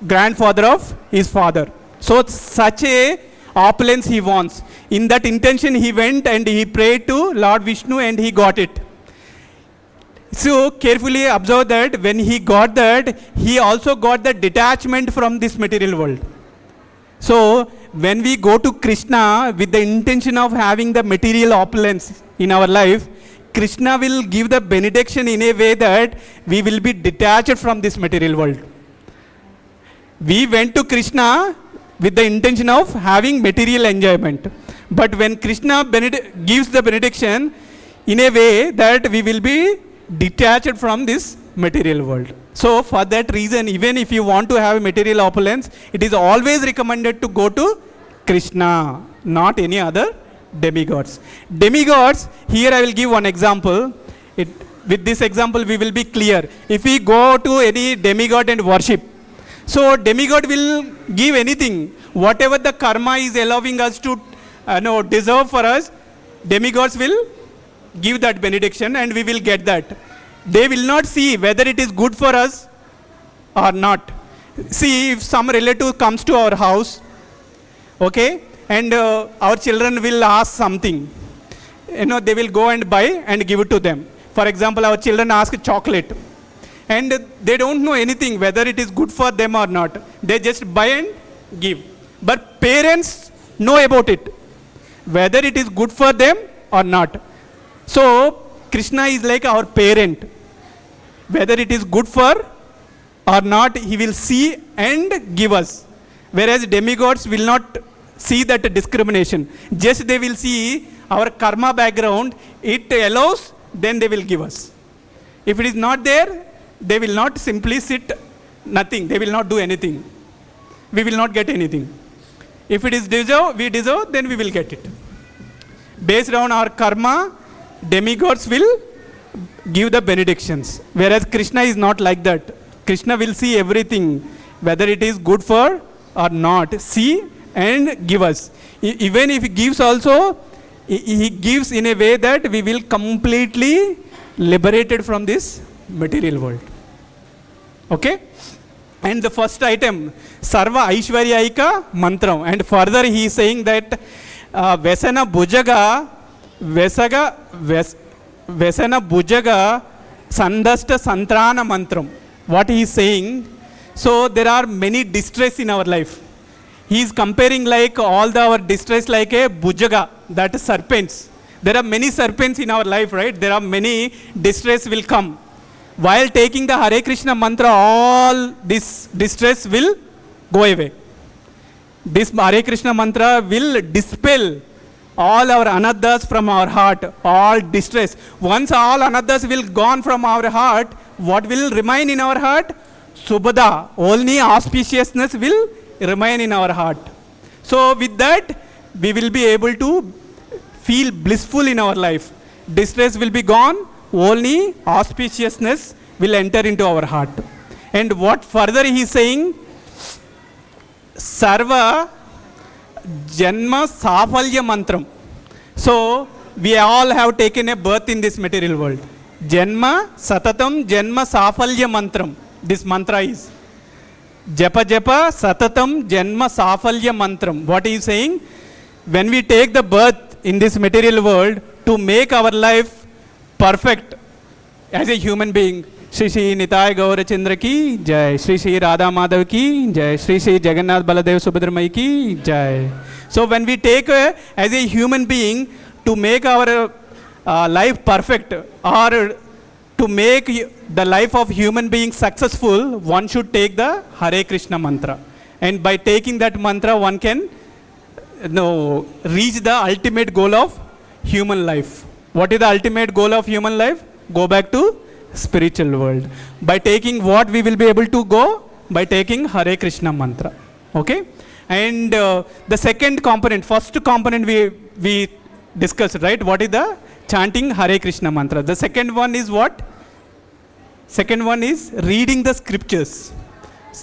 grandfather of his father. So such a opulence he wants. In that intention he went and he prayed to Lord Vishnu and he got it. So carefully observe that when he got that, he also got the detachment from this material world. So when we go to Krishna with the intention of having the material opulence in our life, Krishna will give the benediction in a way that we will be detached from this material world. We went to Krishna with the intention of having material enjoyment. But when Krishna gives the benediction in a way that we will be detached from this material world. So for that reason, even if you want to have material opulence, it is always recommended to go to Krishna, not any other demigods. Demigods, here I will give one example. with this example we will be clear. If we go to any demigod and worship, so demigod will give anything. Whatever the karma is allowing us to deserve for us, demigods will give that benediction and we will get that. They will not see whether it is good for us or not. See, if some relative comes to our house, okay, and our children will ask something, they will go and buy and give it to them. For example, our children ask chocolate and they don't know anything whether it is good for them or not. They just buy and give. But parents know about it, whether it is good for them or not. So Krishna is like our parent. Whether it is good for or not, he will see and give us. Whereas demigods will not see that discrimination. Just they will see our karma background, it allows, then they will give us. If it is not there, they will not simply sit, nothing. They will not do anything. We will not get anything. If it is we deserve, then we will get it. Based on our karma, demigods will give the benedictions. Whereas Krishna is not like that. Krishna will see everything, whether it is good for or not. See and give us. Even if he gives also, he gives in a way that we will completely liberated from this material world. Okay? And the first item, Sarva Aishwaryaika Mantram. And further he is saying that Vesana Bhujaga Sandasta Santrana Mantram. What he is saying, so there are many distress in our life. He is comparing like all our distress like a Bhujaga, that is serpents. There are many serpents in our life, right? There are many distress will come. While taking the Hare Krishna mantra, all this distress will go away. This Hare Krishna mantra will dispel all our anaddas from our heart, all distress. Once all anaddas will gone from our heart, what will remain in our heart? Subhada, only auspiciousness will remain in our heart. So with that, we will be able to feel blissful in our life. Distress will be gone, only auspiciousness will enter into our heart. And what further he is saying, Sarva Janma Safalya Mantram. So we all have taken a birth in this material world. Janma Satatam Janma Safalya Mantram. This mantra is Japa Japa Satatam Janma Safalya Mantram. What he is saying, when we take the birth in this material world to make our life perfect as a human being, Shri Shri Nitai Gaura Chandra ki Jai, Shri Shri Radha Madhav ki Jai, Shri Shri Jagannath Baladev Subhadramai ki Jai. So when we take as a human being to make our life perfect or to make the life of human being successful, one should take the Hare Krishna mantra. And by taking that mantra, one can reach the ultimate goal of human life. What is the ultimate goal of human life? Go back to spiritual world. By taking what we will be able to go? By taking Hare Krishna mantra. Okay? And the second component, first component we discussed, right? What is the chanting Hare Krishna mantra? The second one is what? Second one is reading the scriptures.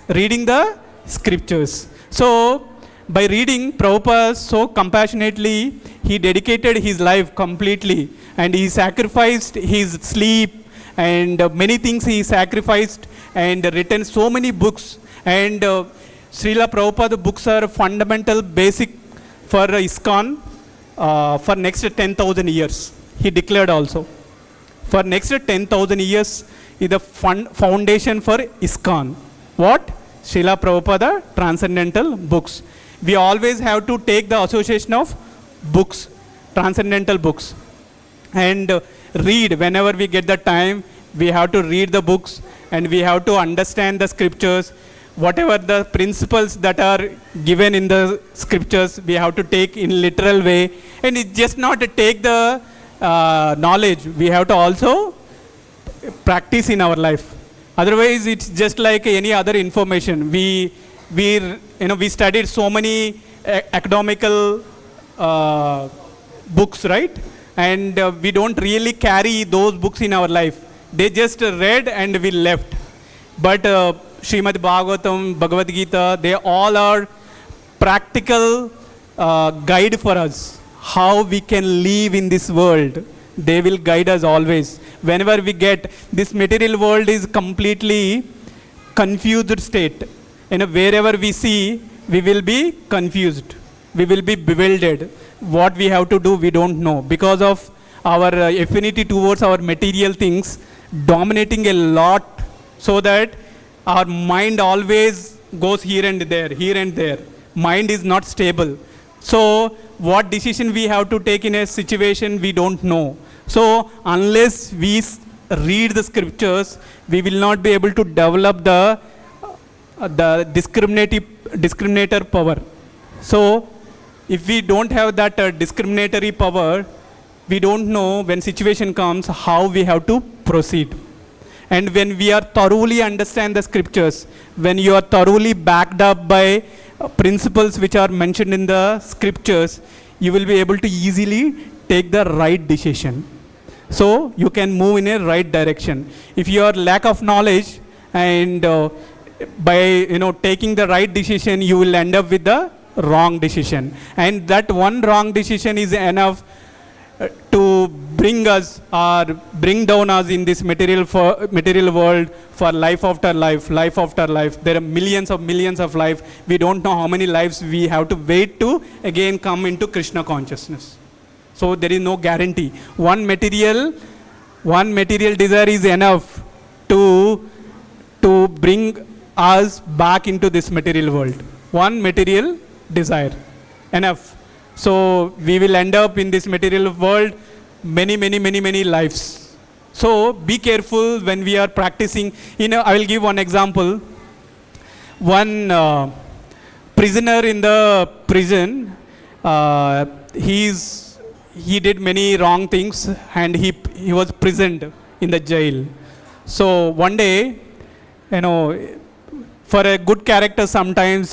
Reading the scriptures. So by reading, Prabhupada so compassionately, he dedicated his life completely and he sacrificed his sleep and many things he sacrificed and written so many books. And Srila Prabhupada books are fundamental, basic for Iskcon for next 10,000 years. He declared also. For next 10,000 years is the foundation for Iskcon. What? Srila Prabhupada transcendental books. We always have to take the association of books, transcendental books, and read whenever we get the time. We have to read the books and we have to understand the scriptures. Whatever the principles that are given in the scriptures, we have to take in literal way. And it's just not to take the knowledge. We have to also practice in our life. Otherwise, it's just like any other information. We studied so many academical books, right? And we don't really carry those books in our life. they just read and we left. But Srimad Bhagavatam, Bhagavad Gita, they all are practical guide for us, how we can live in this world. They will guide us always. Whenever we get, this material world is completely confused state. Wherever we see, we will be confused. We will be bewildered. What we have to do, we don't know. Because of our affinity towards our material things dominating a lot, so that our mind always goes here and there, here and there. Mind is not stable. So what decision we have to take in a situation, we don't know. So unless we read the scriptures, we will not be able to develop the discriminator power. So if we don't have that discriminatory power, we don't know when situation comes how we have to proceed. And when we are thoroughly understand the scriptures, when you are thoroughly backed up by principles which are mentioned in the scriptures, you will be able to easily take the right decision. So you can move in a right direction. If you are lack of knowledge, and by taking the right decision, you will end up with the wrong decision. And that one wrong decision is enough to bring us or bring down us in this material world for life after life, life after life. There are millions of lives. We don't know how many lives we have to wait to again come into Krishna consciousness. So there is no guarantee. One material desire is enough to bring us back into this material world. One material desire, enough. So we will end up in this material world many lives. So be careful when we are practicing. I will give one example. One prisoner in the prison, he did many wrong things, and he was imprisoned in the jail. So one day, for a good character, sometimes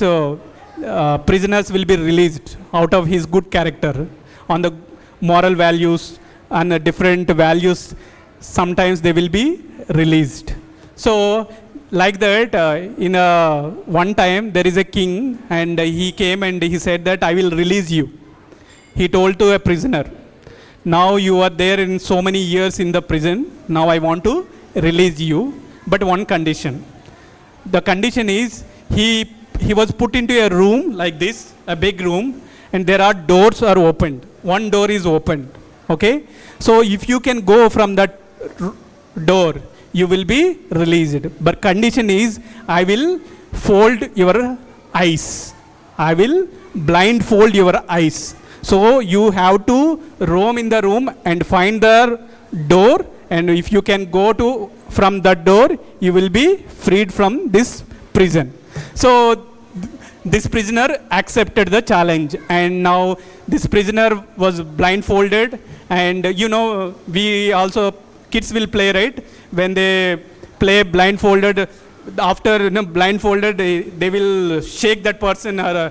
prisoners will be released out of his good character on the moral values and different values. Sometimes they will be released. So like that, in one time there is a king, and he came and he said that I will release you. He told to a prisoner, now you are there in so many years in the prison, now I want to release you, but one condition. The condition is, he was put into a room like this, a big room, and there are doors are opened. One door is opened. Okay? So if you can go from that door, you will be released. But condition is, I will fold your eyes. I will blindfold your eyes. So you have to roam in the room and find the door, and if you can go to from that door, you will be freed from this prison. So this prisoner accepted the challenge, and now this prisoner was blindfolded. And we also, kids will play, right? When they play blindfolded, after blindfolded, they will shake that person, or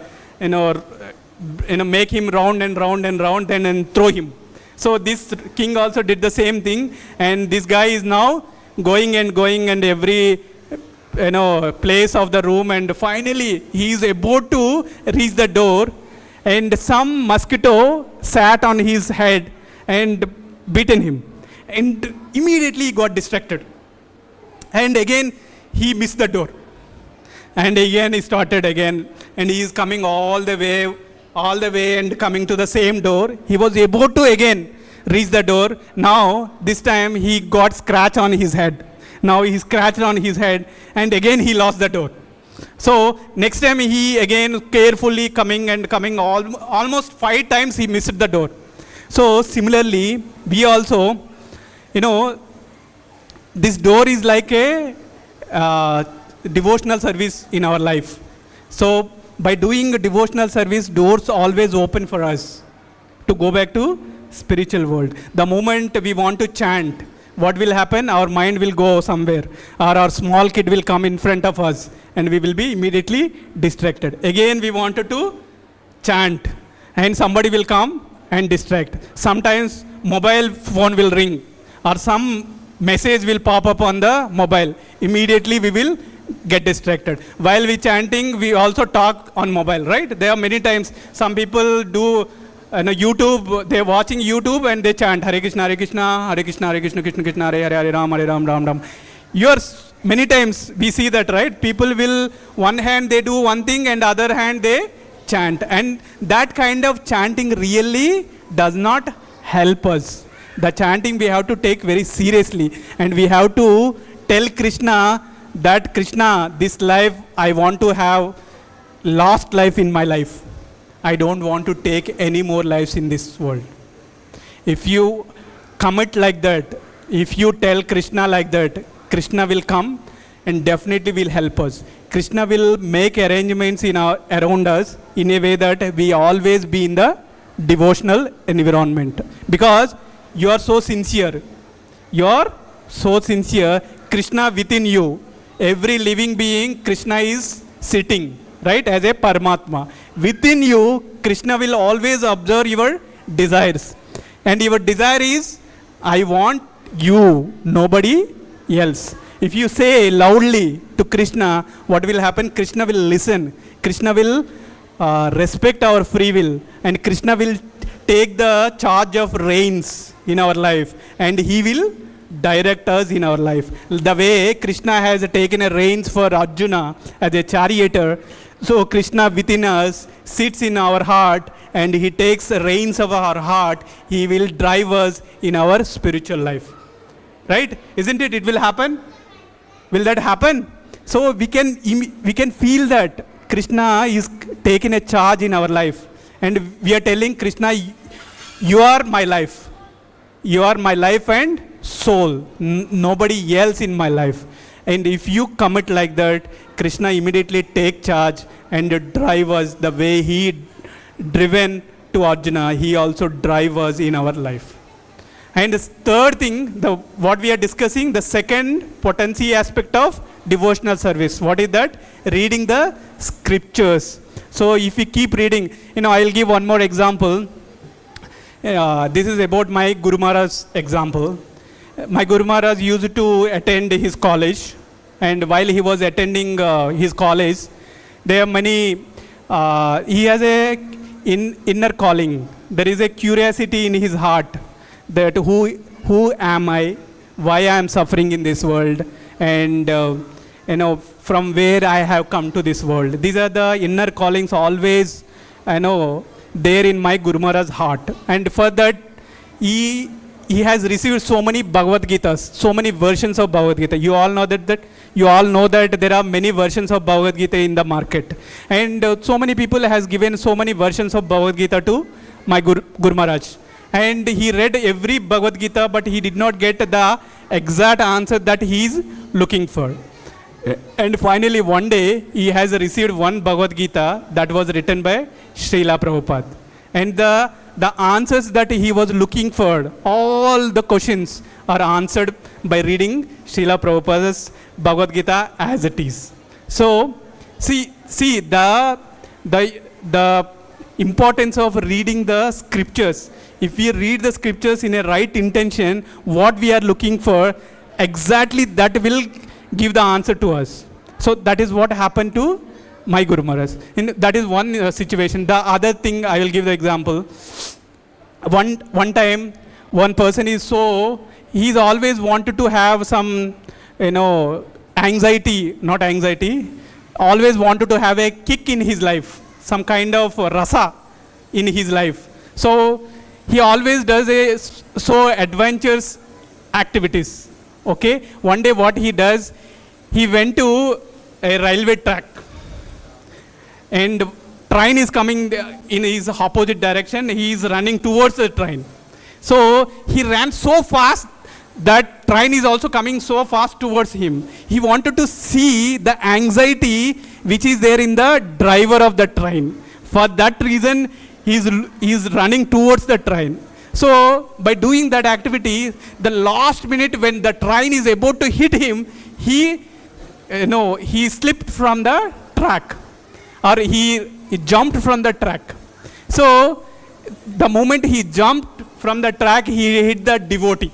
make him round and round and round, and throw him. So this king also did the same thing, and this guy is now going and every place of the room, and finally he is about to reach the door, and some mosquito sat on his head and bitten him, and immediately he got distracted, and again he missed the door, and again he started again, and he is coming all the way and coming to the same door. He was able to again reach the door. Now this time he got scratch on his head. Now he scratched on his head, and again he lost the door. So next time he again carefully coming almost 5 times he missed the door. So similarly, we also, this door is like a devotional service in our life. So by doing a devotional service, doors always open for us to go back to spiritual world. The moment we want to chant, what will happen? Our mind will go somewhere, or our small kid will come in front of us, and we will be immediately distracted. Again we wanted to chant, and somebody will come and distract. Sometimes mobile phone will ring, or some message will pop up on the mobile. Immediately we will get distracted. While we chanting, we also talk on mobile, right? There are many times some people do YouTube, they're watching YouTube and they chant Hare Krishna, Hare Krishna, Hare Krishna, Hare Krishna, Krishna Krishna, Hare Hare, Hare Ram, Hare Ram, Ram Ram. Many times we see that, right? People will, one hand they do one thing and other hand they chant. And that kind of chanting really does not help us. The chanting we have to take very seriously. And we have to tell Krishna that, Krishna, this life I want to have last life in my life. I don't want to take any more lives in this world. If you commit like that, if you tell Krishna like that, Krishna will come and definitely will help us. Krishna will make arrangements around us in a way that we always be in the devotional environment. Because you are so sincere. You are so sincere. Krishna within you. Every living being, Krishna is sitting, right, as a Paramatma. Within you, Krishna will always observe your desires. And your desire is, I want you, nobody else. If you say loudly to Krishna, what will happen? Krishna will listen. Krishna will respect our free will. And Krishna will take the charge of reins in our life. And he will direct us in our life. The way Krishna has taken a reins for Arjuna as a charioteer, so Krishna within us sits in our heart and he takes the reins of our heart. He will drive us in our spiritual life. Right? Isn't it? It will happen. Will that happen? So we can feel that Krishna is taking a charge in our life. And we are telling Krishna, you are my life. You are my life and soul. Nobody else in my life. And if you commit like that, Krishna immediately take charge and drive us the way he driven to Arjuna. He also drive us in our life. And the third thing, what we are discussing, the second potency aspect of devotional service. What is that? Reading the scriptures. So if we keep reading, I'll give one more example. This is about my Guru Maharaj's example. My Guru Maharaj used to attend his college, and while he was attending his college, there are many, he has a inner calling. There is a curiosity in his heart that who am I, why I am suffering in this world, and from where I have come to this world. These are the inner callings always, there in my Guru Maharaj's heart. And for that, he has received so many Bhagavad Gitas, so many versions of Bhagavad Gita. You all know that there are many versions of Bhagavad Gita in the market. And so many people has given so many versions of Bhagavad Gita to my Guru Maharaj. And he read every Bhagavad Gita, but he did not get the exact answer that he is looking for. And finally, one day, he has received one Bhagavad Gita that was written by Srila Prabhupada. And the answers that he was looking for, all the questions are answered by reading Srila Prabhupada's Bhagavad Gita as it is. So, see the importance of reading the scriptures. If we read the scriptures in a right intention, what we are looking for, exactly that will give the answer to us. So that is what happened to my Guru Maharaj. And that is one situation. The other thing, I will give the example. One time, one person he's always wanted to have some, anxiety, not anxiety, always wanted to have a kick in his life, some kind of rasa in his life. So he always does so adventurous activities. Okay, one day what he does, he went to a railway track, and train is coming in his opposite direction. He is running towards the train. So he ran so fast that train is also coming so fast towards him. He wanted to see the anxiety which is there in the driver of the train. For that reason, he is running towards the train. So by doing that activity, the last minute when the train is about to hit him, he slipped from the track, or he jumped from the track. So the moment he jumped from the track, he hit the devotee.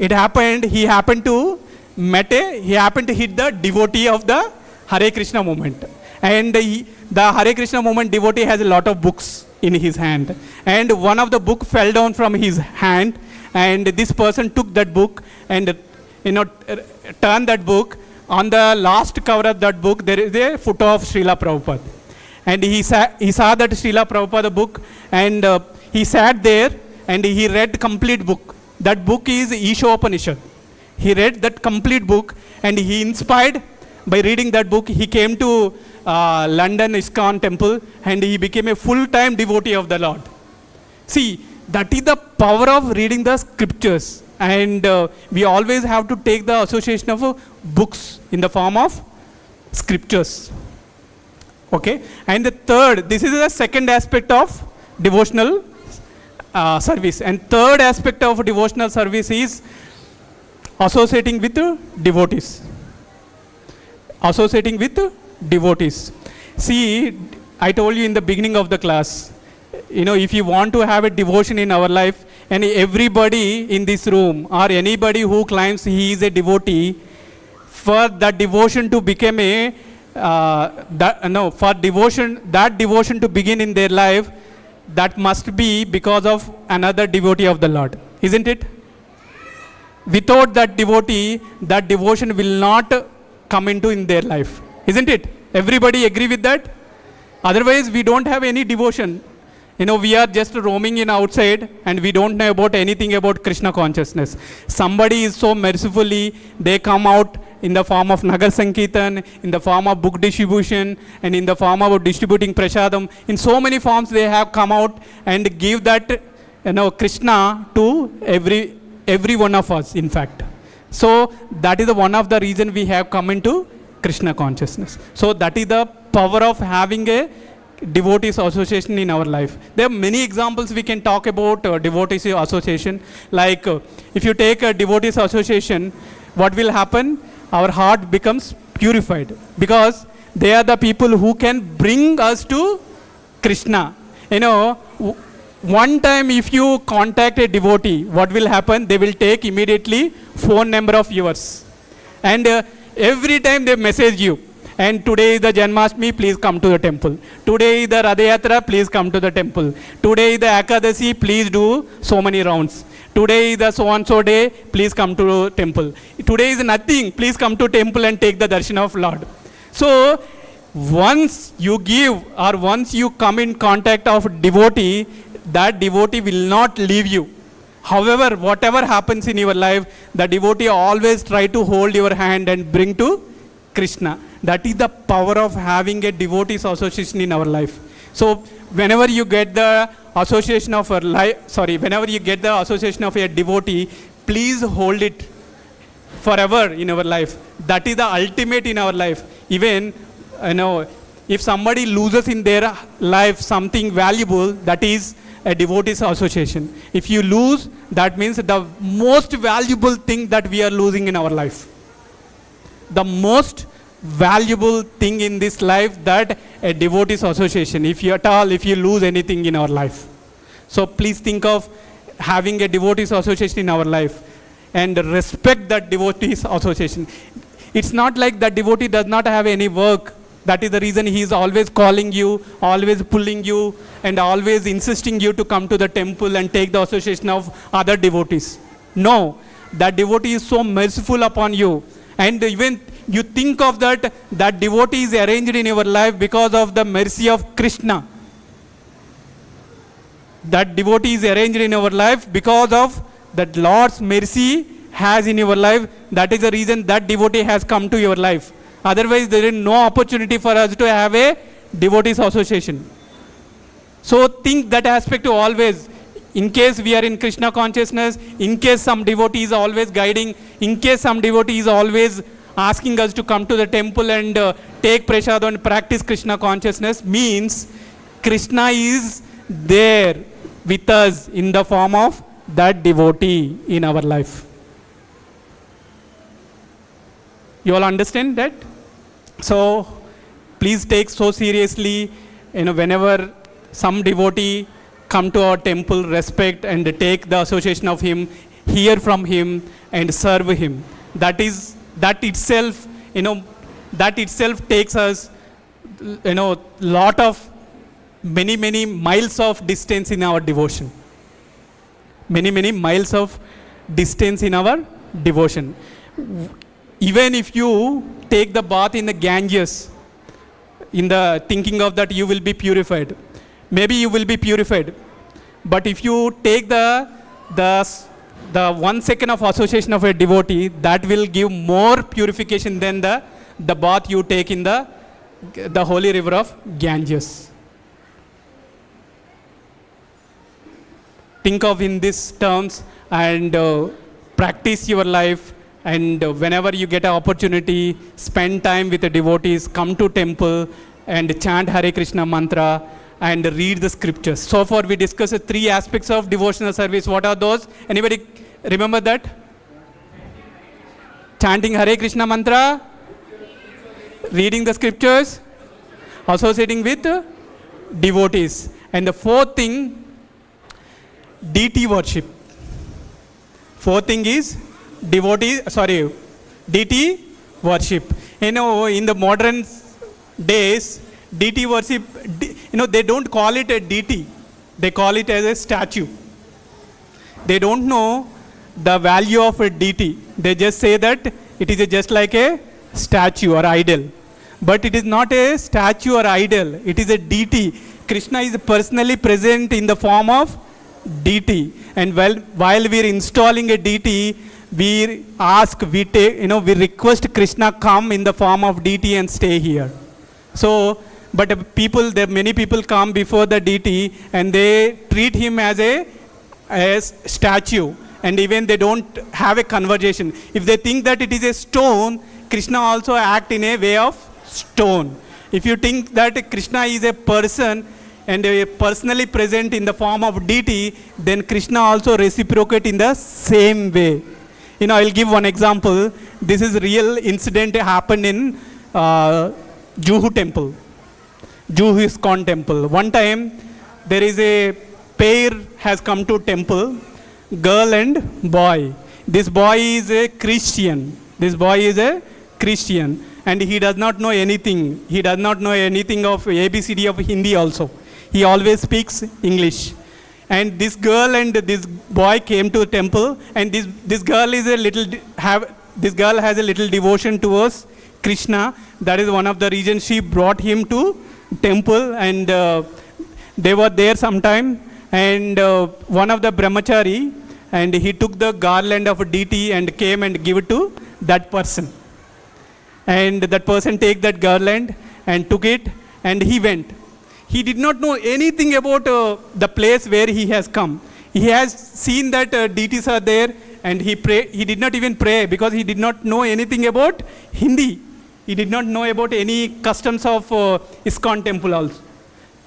it happened, he happened to hit the devotee of the Hare Krishna movement. And the Hare Krishna movement devotee has a lot of books in his hand. And one of the book fell down from his hand, and this person took that book and turned that book. On the last cover of that book, there is a photo of Srila Prabhupada. And he saw that Srila Prabhupada book, and he sat there and he read complete book. That book is Ishopanishad. He read that complete book, and he inspired by reading that book. He came to London Iskcon temple, and he became a full-time devotee of the Lord. See, that is the power of reading the scriptures. And we always have to take the association of books in the form of scriptures. Okay? And the third, this is the second aspect of devotional service. And third aspect of devotional service is associating with devotees. Associating with devotees. See, I told you in the beginning of the class, if you want to have a devotion in our life, and everybody in this room or anybody who claims he is a devotee, for that devotion to become that devotion to begin in their life, that must be because of another devotee of the Lord, isn't it? Without that devotee, that devotion will not come into in their life, isn't it? Everybody agree with that? Otherwise, we don't have any devotion. We are just roaming in outside, and we don't know about anything about Krishna consciousness. Somebody is so mercifully, they come out in the form of Nagar Sankirtan, in the form of book distribution, and in the form of distributing prasadam. In so many forms they have come out and give that Krishna to every one of us, in fact. So that is one of the reason we have come into Krishna consciousness. So that is the power of having a devotees association in our life. There are many examples we can talk about devotees association. Like if you take a devotees association, what will happen? Our heart becomes purified, because they are the people who can bring us to Krishna. One time if you contact a devotee, what will happen? They will take immediately phone number of yours, and every time they message you. And today is the Janmashtami, please come to the temple. Today is the Radha Yatra, please come to the temple. Today is the Ekadasi, please do so many rounds. Today is the so-and-so day, please come to temple. Today is nothing, please come to temple and take the darshan of Lord. So, once you give or once you come in contact of devotee, that devotee will not leave you. However, whatever happens in your life, the devotee always try to hold your hand and bring to Krishna. That is the power of having a devotees association in our life. So whenever you get the association of a devotee, please hold it forever in our life. That is the ultimate in our life. Even if somebody loses in their life something valuable, that is a devotees association. If you lose, that means the most valuable thing that we are losing in our life. The most valuable thing in this life, that a devotees association, if you lose anything in our life. So please think of having a devotees association in our life and respect that devotees association. It's not like that devotee does not have any work. That is the reason he is always calling you, always pulling you, and always insisting you to come to the temple and take the association of other devotees. No, that devotee is so merciful upon you. And even you think of that devotee is arranged in your life because of the mercy of Krishna. That devotee is arranged in your life because of that Lord's mercy has in your life. That is the reason that devotee has come to your life. Otherwise, there is no opportunity for us to have a devotees association. So think that aspect always. In case we are in Krishna consciousness, in case some devotee is always guiding, in case some devotee is always asking us to come to the temple and take prasad and practice Krishna consciousness, means Krishna is there with us in the form of that devotee in our life. You all understand that? So please take so seriously, whenever some devotee come to our temple, respect and take the association of him. hear from him and serve him. That itself, that itself takes us, lot of many miles of distance in our devotion. Many miles of distance in our devotion. Even if you take the bath in the Ganges, in the thinking of that you will be purified, maybe you will be purified. But if you take the 1 second of association of a devotee, that will give more purification than the bath you take in the holy river of Ganges. Think of in these terms and practice your life, and whenever you get an opportunity, spend time with the devotees, come to temple and chant Hare Krishna mantra and read the scriptures. So far we discussed 3 aspects of devotional service. What are those? Anybody remember that? Chanting Hare Krishna mantra, reading the scriptures, associating with devotees. And the 4th thing, deity worship. 4th thing is deity worship. In the modern days, deity worship, they don't call it a deity. They call it as a statue. They don't know the value of a deity. They just say that it is just like a statue or idol. But it is not a statue or idol. It is a deity. Krishna is personally present in the form of deity. And while we are installing a deity, we request Krishna come in the form of deity and stay here. So, but many people come before the deity and they treat him as statue, and even they don't have a conversation. If they think that it is a stone, Krishna also act in a way of stone. If you think that Krishna is a person and personally present in the form of deity, then Krishna also reciprocate in the same way. I'll give one example. This is real incident happened in Juhu temple, Juhu Iskcon temple. One time there is a pair has come to temple, girl and boy. This boy is a Christian. And he does not know anything. He does not know anything of ABCD of Hindi also. He always speaks English. And this girl and this boy came to the temple, and this girl has a little devotion towards Krishna. That is one of the reasons she brought him to temple, and they were there sometime. And one of the brahmachari, and he took the garland of a deity and came and give it to that person. And that person take that garland and took it, and he went. He did not know anything about the place where he has come. He has seen that deities are there, and he did not even pray because he did not know anything about Hindi. He did not know about any customs of Iskcon temple also.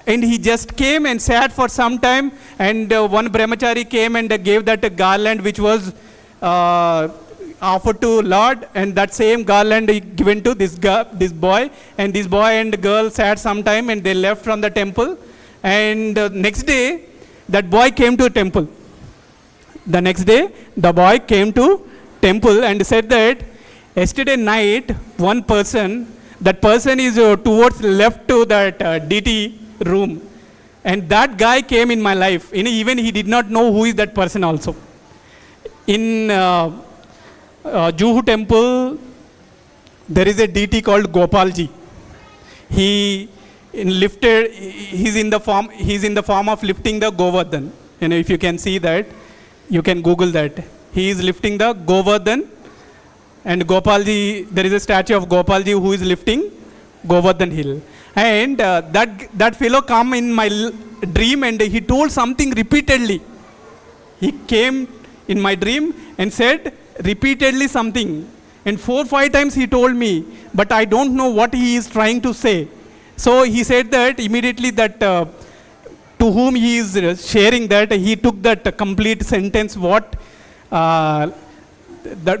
And he just came and sat for some time, and one brahmachari came and gave that garland which was offered to Lord, and that same garland given to this boy, and this boy and girl sat some time and they left from the temple. And next day that boy came to temple. The next day the boy came to temple and said that yesterday night that person is towards left to that deity room, and that guy came in my life. Even he did not know who is that person also. In Juhu temple, there is a deity called Gopalji. He's in the form of lifting the Govardhan. If you can see that, you can Google that. He is lifting the Govardhan, and Gopalji, there is a statue of Gopalji who is lifting Govardhan hill. And that fellow come in my dream, and he told something repeatedly. He came in my dream and said repeatedly something, and 4-5 times he told me, but I don't know what he is trying to say. So he said that immediately that to whom he is sharing that, he took that complete sentence what that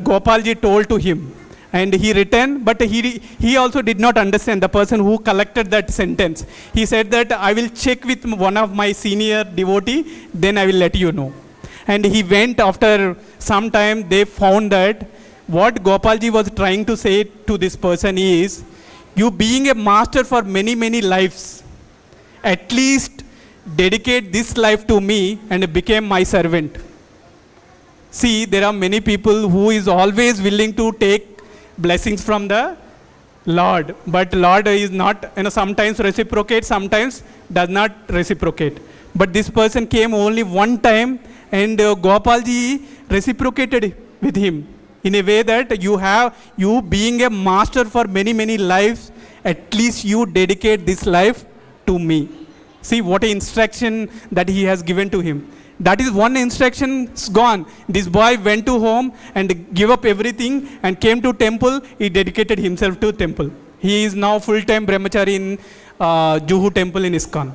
Gopalji told to him, and he returned, but he also did not understand, the person who collected that sentence. He said that I will check with one of my senior devotee, then I will let you know. And he went after some time, they found that what Gopalji was trying to say to this person is, you being a master for many, many lives, at least dedicate this life to me and become my servant. See, there are many people who is always willing to take blessings from the Lord, but Lord is not, sometimes reciprocate, sometimes does not reciprocate. But this person came only one time, and Gopalji reciprocated with him in a way that you being a master for many, many lives, at least you dedicate this life to me. See what an instruction that he has given to him. That is one instruction gone. This boy went to home and gave up everything and came to temple. He dedicated himself to temple. He is now full-time brahmachari in Juhu temple in Iskcon.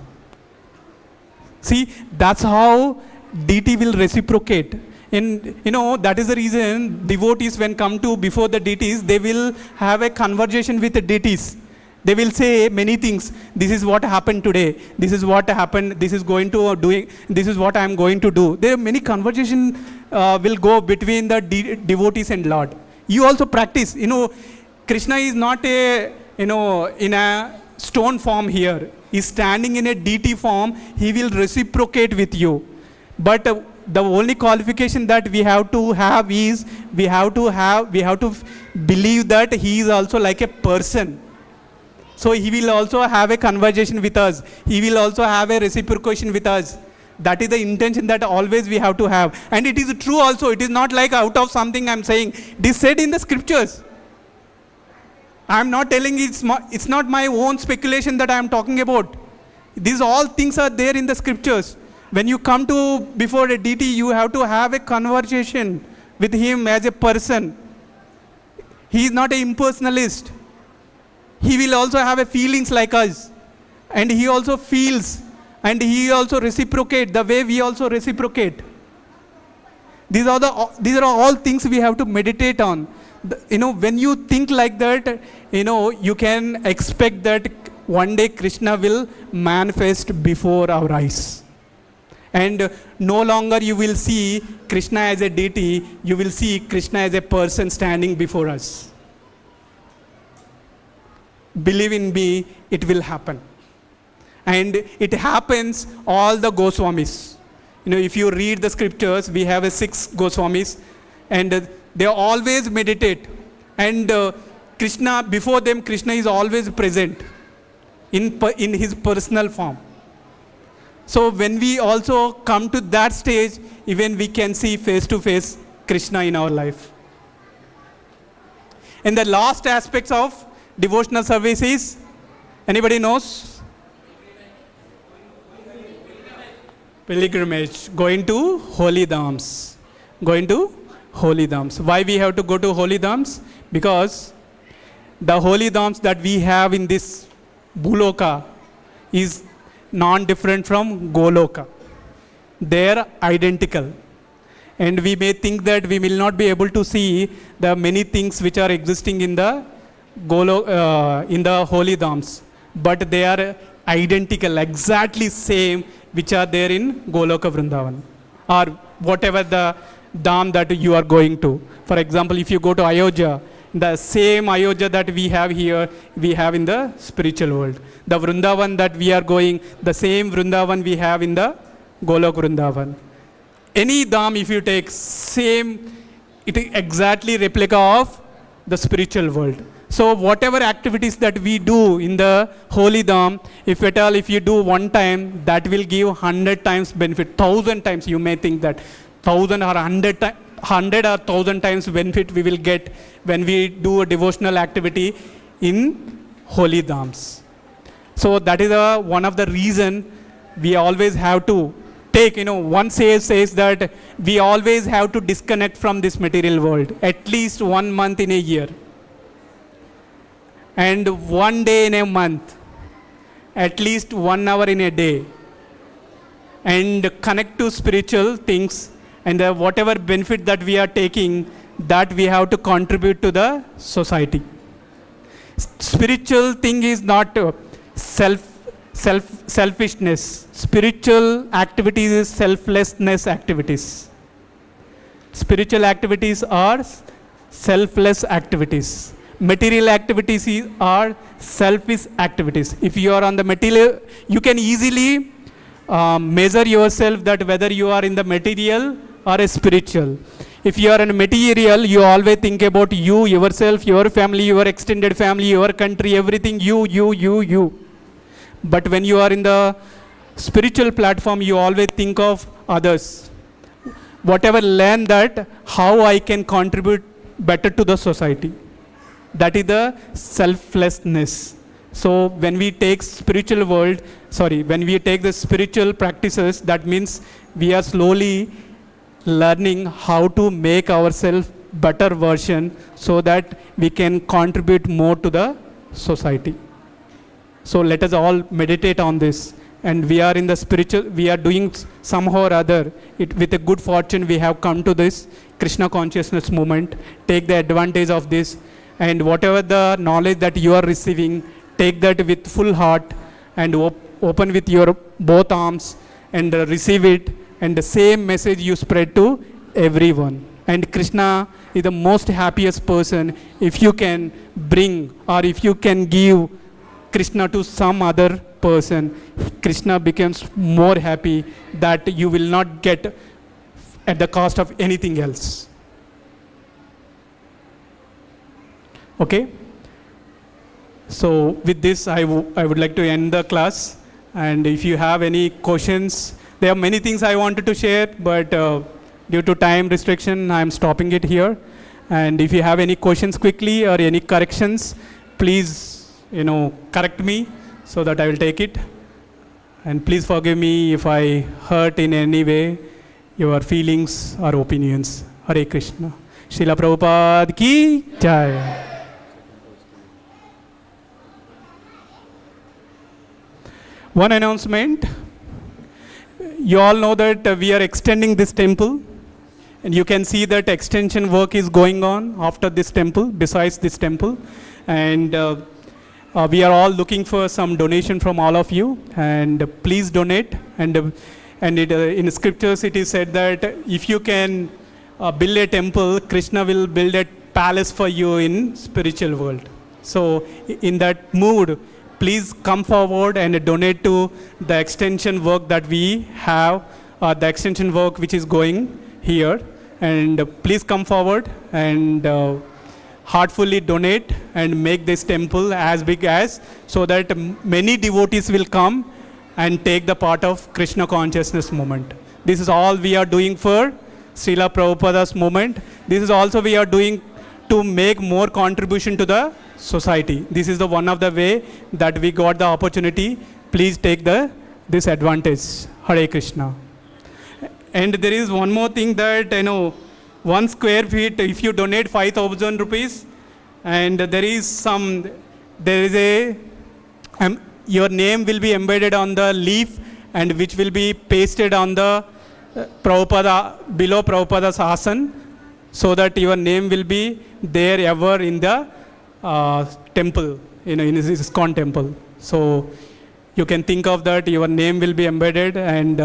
See, that's how deity will reciprocate. And that is the reason devotees, when come to before the deities, they will have a conversation with the deities. They will say many things. This is what happened today. This is what happened. This is going to doing. This is what I am going to do. There are many conversations will go between the devotees and Lord. You also practice. Krishna is not in a stone form here. He is standing in a deity form. He will reciprocate with you. But the only qualification that we have to have is we have to believe that he is also like a person. So he will also have a conversation with us. He will also have a reciprocation with us. That is the intention that always we have to have. And it is true also. It is not like out of something I am saying. It is said in the scriptures. I am not telling it's not my own speculation that I am talking about. These all things are there in the scriptures. When you come to before a deity, you have to have a conversation with him as a person. He is not an impersonalist. He will also have a feelings like us. And he also feels. And he also reciprocates the way we also reciprocate. These are all things we have to meditate on. When you think like that, you can expect that one day Krishna will manifest before our eyes. And no longer you will see Krishna as a deity, you will see Krishna as a person standing before us. Believe in me, it will happen. And it happens all the Goswamis. If you read the scriptures, we have 6 Goswamis, and they always meditate. And Krishna, before them, Krishna is always present in his personal form. So when we also come to that stage, even we can see face to face Krishna in our life. And the last aspects of devotional service is, anybody knows? Pilgrimage, going to holy dhams. Going to holy dhams. Why we have to go to holy dhams? Because the holy dhams that we have in this Bhuloka is non-different from Goloka. They are identical. And we may think that we will not be able to see the many things which are existing in the in the holy dhams. But they are identical, exactly same, which are there in Goloka Vrindavan. Or whatever the dham that you are going to. For example, if you go to Ayodhya, the same Ayodhya that we have here, we have in the spiritual world. The Vrindavan that we are going, the same Vrindavan we have in the Golok Vrindavan. Any dham if you take, same, it is exactly replica of the spiritual world. So whatever activities that we do in the holy dham, if at all, if you do one time, that will give 100 times benefit, 1,000 times. You may think that 1,000 or 100 or 1,000 times benefit we will get when we do a devotional activity in holy dhams. So that is one of the reason we always have to take, one says that we always have to disconnect from this material world, at least 1 month in a year. And 1 day in a month, at least 1 hour in a day, and connect to spiritual things, and whatever benefit that we are taking, that we have to contribute to the society. Spiritual thing is not selfishness. Spiritual activities is selflessness activities. Spiritual activities are selfless activities. Material activities are selfish activities. If you are on the material, you can easily measure yourself that whether you are in the material or a spiritual. If you are in material, you always think about you, yourself, your family, your extended family, your country, everything, you. But when you are in the spiritual platform, you always think of others. Whatever learn that, how I can contribute better to the society. That is the selflessness. So when we take when we take the spiritual practices, that means we are slowly learning how to make ourselves better version so that we can contribute more to the society. So let us all meditate on this. And we are in the spiritual, we are doing somehow or other, with a good fortune we have come to this Krishna Consciousness movement. Take the advantage of this, and whatever the knowledge that you are receiving, take that with full heart and open with your both arms and receive it, and the same message you spread to everyone. And Krishna is the most happiest person if you can bring or if you can give Krishna to some other person. Krishna becomes more happy that you will not get at the cost of anything else. Okay? So with this, I would like to end the class. And if you have any questions, there are many things I wanted to share, but due to time restriction, I am stopping it here. And if you have any questions quickly or any corrections, please, correct me so that I will take it. And please forgive me if I hurt in any way your feelings or opinions. Hare Krishna. Srila Prabhupada ki jai. One announcement. You all know that we are extending this temple, and you can see that extension work is going on after this temple, besides this temple. And we are all looking for some donation from all of you, and please donate. And in scriptures it is said that if you can build a temple, Krishna will build a palace for you in spiritual world. So in that mood, please come forward and donate to the extension work that we have, the extension work which is going here. And please come forward and heartfully donate and make this temple as big as, so that many devotees will come and take the part of Krishna Consciousness movement. This is all we are doing for Srila Prabhupada's movement. This is also we are doing to make more contribution to the society. This is the one of the way that we got the opportunity. Please take this advantage. Hare Krishna. And there is one more thing that, 1 square feet, if you donate 5,000 rupees, and your name will be embedded on the leaf, and which will be pasted on the below Prabhupada's asan, so that your name will be there ever in the temple, in his Iskcon temple. So you can think of that, your name will be embedded, and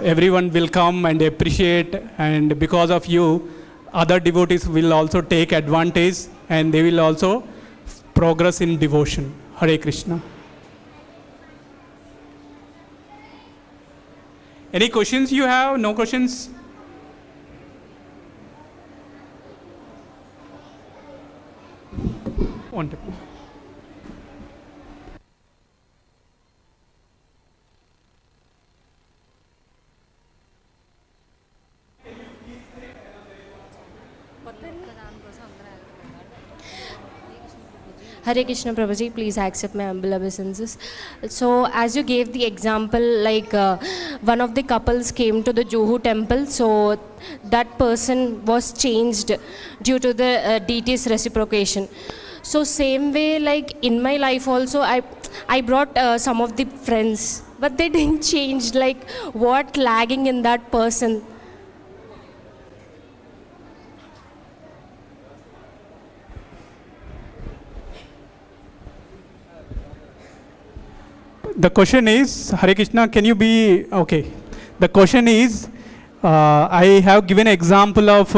everyone will come and appreciate, and because of you, other devotees will also take advantage, and they will also progress in devotion. Hare Krishna. Any questions you have? No questions? Wonderful. Hare Krishna Prabhuji, please accept my humble obeisances. So as you gave the example, like one of the couples came to the Juhu temple, so that person was changed due to the deities reciprocation. So same way, like in my life also, I brought some of the friends, but they didn't change. Like what lagging in that person? The question is, Hare Krishna, can you be, okay. The question is, I have given example of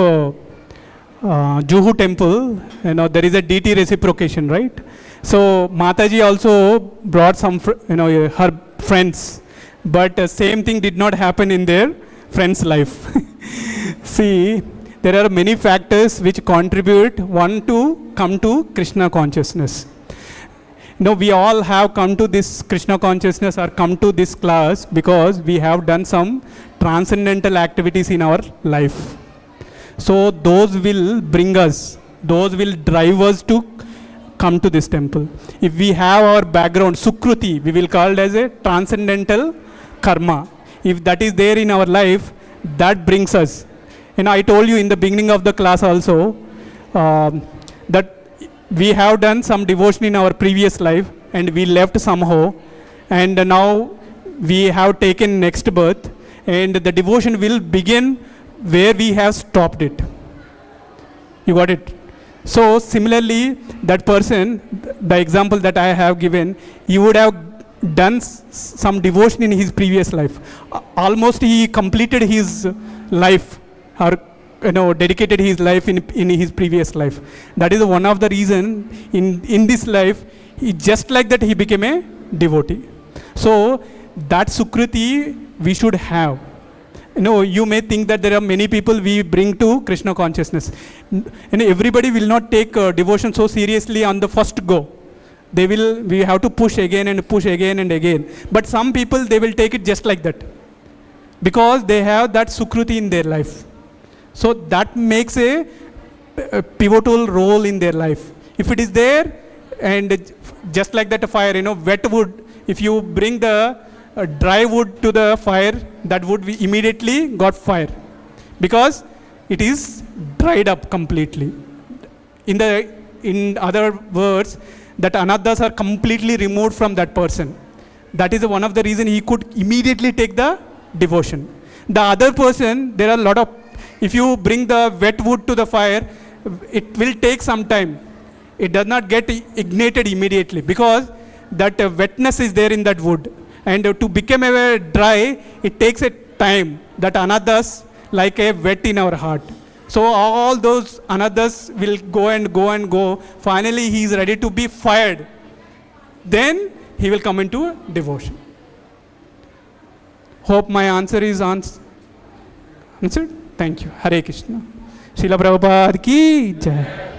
Juhu temple. There is a deity reciprocation, right? So Mataji also brought some, her friends, but same thing did not happen in their friend's life. See, there are many factors which contribute one to come to Krishna consciousness. We all have come to this Krishna consciousness or come to this class because we have done some transcendental activities in our life. So those will bring us, those will drive us to come to this temple. If we have our background, Sukruti, we will call it as a transcendental karma. If that is there in our life, that brings us. I told you in the beginning of the class also that we have done some devotion in our previous life and we left somehow, and now we have taken next birth, and the devotion will begin where we have stopped it. You got it? So similarly, that person, the example that I have given, he would have done some devotion in his previous life. Almost he completed his life, or dedicated his life in his previous life. That is one of the reason in this life, just like that he became a devotee. So that Sukruti we should have. You may think that there are many people we bring to Krishna consciousness. And everybody will not take devotion so seriously on the first go. We have to push again and push again and again. But some people, they will take it just like that, because they have that Sukruti in their life. So that makes a pivotal role in their life. If it is there, and just like that fire, wet wood, if you bring the dry wood to the fire, that wood immediately got fire, because it is dried up completely. In other words, that anadhas are completely removed from that person. That is one of the reason he could immediately take the devotion. The other person, there are a lot of, if you bring the wet wood to the fire, it will take some time. It does not get ignited immediately, because that wetness is there in that wood. And to become dry, it takes a time. That anadhas like a wet in our heart. So all those anadhas will go and go and go. Finally, he is ready to be fired. Then he will come into devotion. Hope my answer is answered. Thank you. Hare Krishna. Srila Prabhupada ki jai.